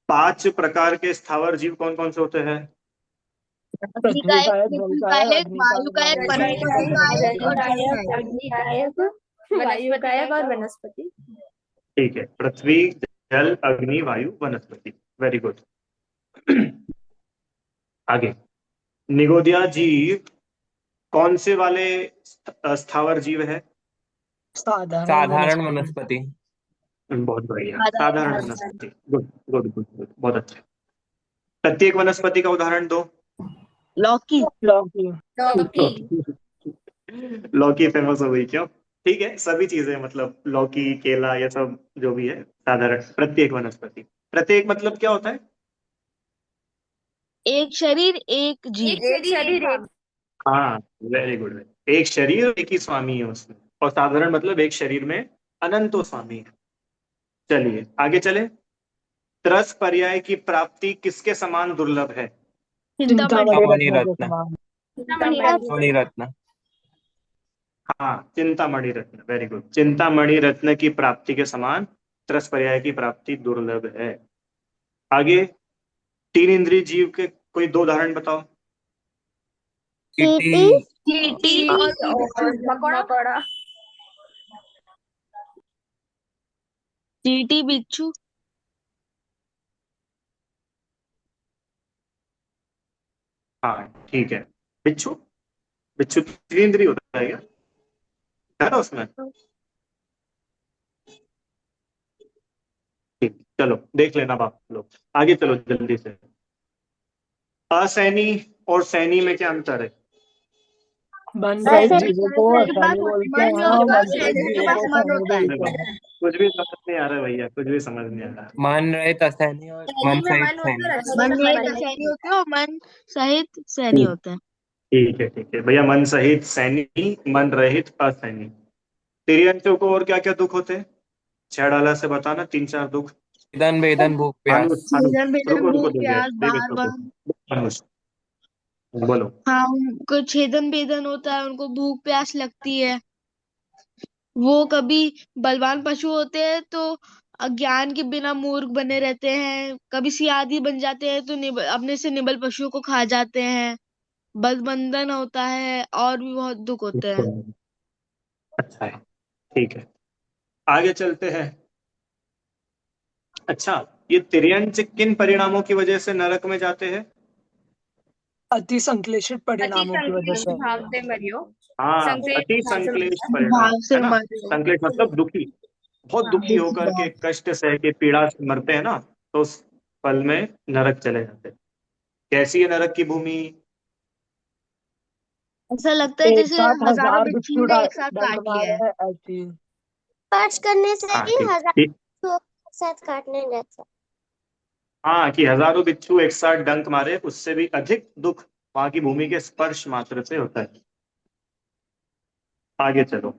A: 5 प्रकार के स्थावर जीव कौन कौन से होते हैं?
B: पृथ्वी का है, जल का है, अग्नि का है,
D: वायु का है और वनस्पति।
A: ठीक है, पृथ्वी जल अग्नि वायु वनस्पति। Very good. आगे। निगोदिया जीव कौन से वाले स्थावर जीव है?
E: साधारण वनस्पति।
A: बहुत बढ़िया, साधारण वनस्पति। गुड गुड गुड गुड, बहुत अच्छा। प्रत्येक वनस्पति का उदाहरण दो।
F: लौकी।
A: लौकी फेमस हो गई क्यों? ठीक है, सभी चीजें मतलब लौकी केला ये सब जो भी है साधारण। प्रत्येक वनस्पति, प्रत्येक मतलब क्या होता है?
F: एक शरीर एक जीव।
D: एक शरीर एक।
A: हाँ वेरी गुड। एक शरीर एक ही स्वामी है उसमें, और साधारण मतलब एक शरीर में अनंतो स्वामी है। चलिए आगे चले। त्रस पर्याय की प्राप्ति किसके समान दुर्लभ है?
E: चिंतामणि रत्न। चिंतामणि रत्न।
A: हाँ चिंतामणि रत्न, वेरी गुड। चिंतामणि रत्न की प्राप्ति के समान त्रस पर्याय की प्राप्ति दुर्लभ है। आगे। 3 इंद्रिय जीव के कोई 2 उदाहरण बताओ।
G: चींटी
D: और मकोड़ा।
F: चींटी बिच्छू।
A: हाँ ठीक है। बिच्छू, बिच्छू 3 इंद्रिय होता है क्या? है ना उसमें? ठीक, चलो देख लेना बाप लोग। आगे चलो जल्दी से। असैनी और सैनी में क्या अंतर है?
B: बन रहे जीवों को असैनी बोलते हैं, मन रहित जीवों को सैनी बोलते हैं।
A: कुछ भी समझ नहीं आ रहा है भैया, कुछ भी समझ नहीं आ रहा।
E: मन रहित असैनी और मन सहित सैनी।
F: मन रहित सैनी होते हैं और मन सहित सैनी होते हैं।
A: ठीक है भैया, मन सहित सैनी, मन रहित असैनी। तिर्यंचों को और क्या क्या दुख होते हैं? 6 डाला से बताना 3-4 दुख।
E: वेदन वेदन भूख
A: अनुष
E: प्यास।
A: अनुष
F: छेदन
A: रुको
F: भेदन
A: रुको
F: भूख
A: दिव्या,
F: प्यास
A: दिव्या
F: बार
A: रुको।
F: बार।
A: अनुष बोलो।
F: हाँ, उनको छेदन भेदन होता है, उनको भूख प्यास लगती है। वो कभी बलवान पशु होते हैं तो अज्ञान के बिना मूर्ख बने रहते हैं, कभी सियादी बन जाते हैं तो अपने से निबल पशुओं को खा जाते हैं। बलबंधन होता है और भी बहुत दुख होते हैं।
A: अच्छा है, ठीक है। आगे चलते हैं। अच्छा, ये तिर्यंच किन परिणामों की वजह से नरक में जाते हैं?
B: अति संश्लेषित परिणामों की वजह से।
D: भाव से मरियो।
A: हाँ, अति संक्लेश परिणाम
F: भाव से
A: है ना।
F: मर
A: संक्लेश मतलब दुखी, बहुत दुखी होकर के कष्ट सह के पीड़ा से मरते हैं ना, तो उस पल में नरक चले जाते हैं। कैसी है नरक की भूमि?
F: ऐसा लगता है
B: एक
F: जैसे
B: साथ
F: हजारों
B: 1000
F: बिच्छू
B: बिच्छू
F: ने एक साथ
B: डंक
F: काट
B: मारे
F: लिया है।
B: हैं ऐसी।
G: स्पर्श करने से
A: हाँ
G: ही
A: ठीक
G: 1000
A: ठीक।
G: बिच्छुओं को एक साथ काटने जैसा।
A: हाँ कि हजारों बिच्छू एक साथ डंक मारे, उससे भी अधिक दुख वहां की भूमि के स्पर्श मात्र से होता है। आगे चलो।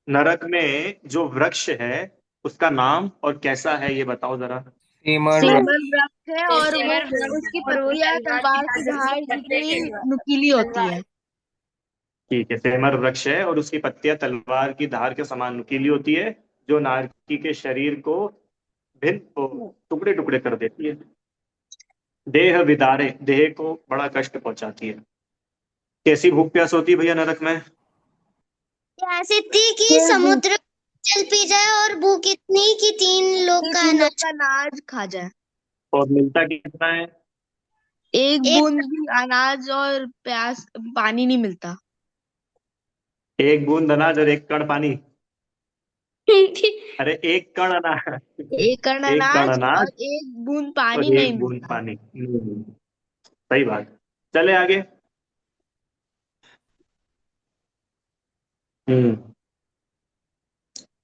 A: नरक में जो वृक्ष है उसका नाम और कैसा है ये बताओ जरा।
E: सेमर वृक्ष।
F: सेमर वृक्ष है और वो उसकी पत्तियां तलवार की धार जितनी नुकीली होती है।
A: ठीक है, सेमर वृक्ष है और उसकी पत्तियां तलवार की धार के समान नुकीली होती है, जो नारकी के शरीर को भिन्न टुकड़े टुकड़े कर देती है। देह विदारे, देह को बड़ा कष्ट पहुंचाती है। कैसी भूख प्यास होती है भैया नरक में?
G: ऐसी थी कि समुद्र जल पी जाए और भूख इतनी कि 3 लोग का
F: तीन लोग
G: अनाज।
F: का अनाज खा जाए।
A: और मिलता कितना है?
F: एक
G: एक
F: बूंद भी अनाज और प्यास पानी नहीं मिलता।
A: एक बूंद अनाज और एक कण पानी। अरे एक कण अनाज,
F: एक कण
A: एक कण
F: अनाज
A: अनाज
F: और एक बूंद पानी
A: और
F: नहीं
A: एक बूंद
F: मिलता।
A: पानी। सही बात। चले आगे। हम्म।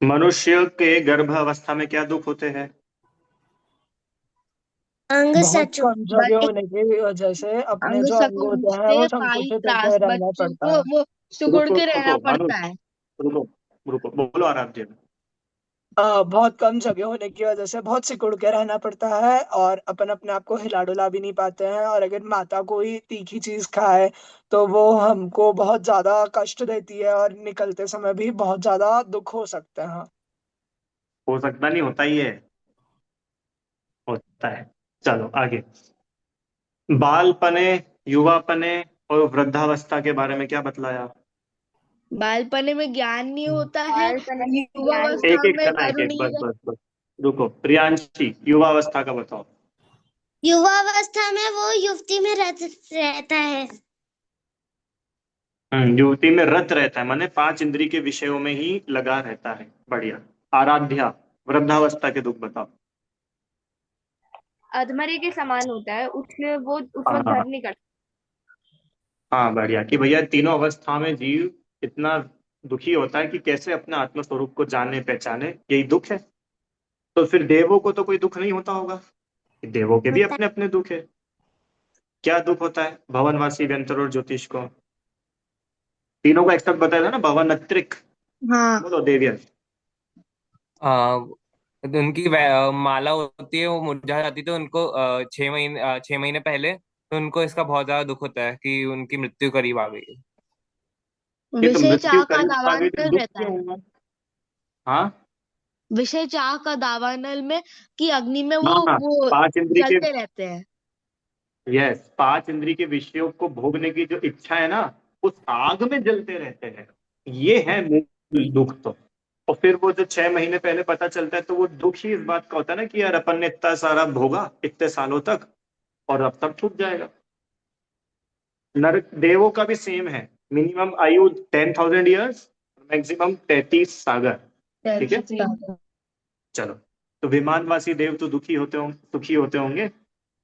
A: मनुष्य के गर्भ अवस्था में क्या दुख होते हैं?
G: अंग
B: बहुत
G: सचो
B: कम जगह होने की वजह से अपने
F: अंग
B: जो अंग होते हैं वो
F: संकुचित कायिक
B: संकुचित
F: त्रास,
B: होकर रहना
F: बच्चों
B: पड़ता
F: को
B: है।
F: वो सिकुड़
A: रुको
F: के रहना
A: रुको मानो,
F: पड़ता है।
A: रुको रुको, बोलो आराम से।
B: बहुत कम जगह होने की वजह से बहुत सिकुड़ के रहना पड़ता है और अपन अपने आप को हिला डुला भी नहीं पाते हैं, और अगर माता कोई तीखी चीज खाए तो वो हमको बहुत ज्यादा कष्ट देती है और निकलते समय भी बहुत ज्यादा दुख हो सकते हैं।
A: हो सकता नहीं, होता ही है, होता है। चलो आगे। बालपने, युवापने और वृद्धावस्था के बारे में क्या बतलाया?
F: बालपने में ज्ञान नहीं होता है,
D: बालपन में ज्ञान
A: एक
F: युवावस्था
A: एक
F: में
A: करना, एक एक, बस
F: करुणीय।
A: बस बस। रुको प्रियांशी, युवावस्था का बताओ।
G: युवावस्था में वो युवती में रहता है।
A: युवती में रत रहता है, माने 5 इंद्रिय के विषयों में ही लगा रहता है। बढ़िया। आराध्या, वृद्धावस्था के दुख बताओ।
D: अधमरे के समान होता है, उसमें वो उस वक्त
A: हाँ
D: धर्म नहीं करता।
A: हाँ, बढ़िया कि भैया तीनों अवस्था में जीव इतना दुखी होता है कि कैसे अपने आत्म स्वरूप को जाने पहचाने, यही दुख है। तो फिर देवों को तो कोई दुख नहीं होता होगा? देवों के भी
G: होता
A: अपने अपने दुख है। क्या दुख होता है भवनवासी, व्यंतर और ज्योतिष को? तीनों का एक साथ बताया था ना, भवन अत्रिक।
F: हाँ,
A: बोलो देवियन।
E: तो उनकी माला होती है वो मुरझा जाती है, तो उनको 6 महीने पहले तो उनको इसका बहुत ज्यादा दुख होता है कि उनकी मृत्यु करीब आ गई है।
A: ये तो
F: विषय
A: मृत्यु
F: चाह का
A: करीब आ गई तो
F: दावानल
A: दुख
F: रहता
A: क्यों
F: है।
A: होगा? हाँ
F: विषय चाह का दावानल में कि अग्नि में
A: हाँ हाँ,
F: वो
A: 5 इंद्रिय के,
F: जलते रहते हैं।
A: यस, 5 इंद्रिय के विषयों को भोगने की जो इच्छा है ना, उस आग में जलते रहते हैं। ये है मूल दुख तो। और फिर वो जो 6 महीने पहले पता चलता है तो वो दुख ही इस बात का होता है ना कि यार अपन ने इतना सारा भोगा इतने सालों तक और अब सब छूट जाएगा। नरक देवों का भी सेम है। मिनिमम आयु 10,000 ईयर्स, मैक्सिमम 33 सागर। ठीक है, चलो। तो विमानवासी देव तो दुखी होते होंगे।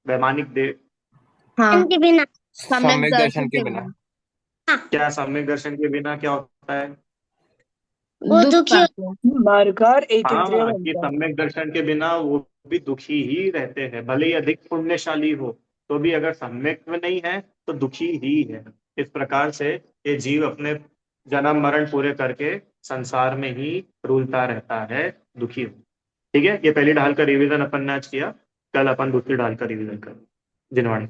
A: वैमानिक देव
F: हाँ,
G: के बिना।
F: सम्यक
E: सम्यक
F: दर्शन
E: दर्शन के
F: के
E: बिना।
F: बिना
A: क्या सम्यक दर्शन के बिना क्या होता है?
G: वो
F: दुख
G: दुखी
F: पाते हैं।
B: मरकर एक इंद्रिय
A: हाँ, कि
B: बनता है।
A: सम्यक दर्शन के बिना वो भी दुखी ही रहते हैं, भले ही अधिक पुण्यशाली हो तो भी अगर सम्यक में नहीं है तो दुखी ही है। इस प्रकार से ये जीव अपने जन्म मरण पूरे करके संसार में ही रूलता रहता है, दुखी। ठीक है, ये पहली ढाल का रिवीजन अपन ने आज किया। कल अपन दूसरी ढाल का रिवीजन कर। जिनवाणी,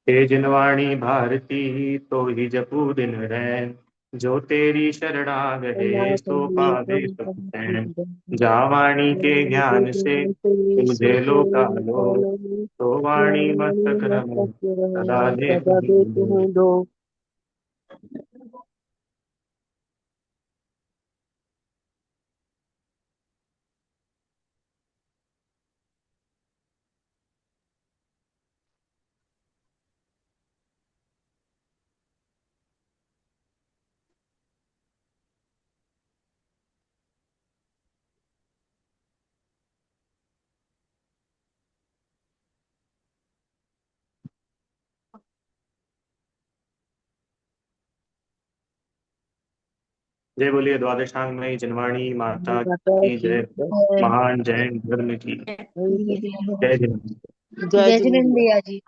A: हे जिनवाणी भारती तो ही जपू दिन रैन, जो तेरी शरणागहे सो पावे सुख चैन। जावाणी के ज्ञान से मुझे लोका लो, तो वाणी मस्तक रमो सदा दे तुम दो। जय बोलिए द्वादशांग में जिनवाणी माता की जय। महान जैन धर्म की जय। जिनवाणी।
F: जय जिनेन्द्रिया जी।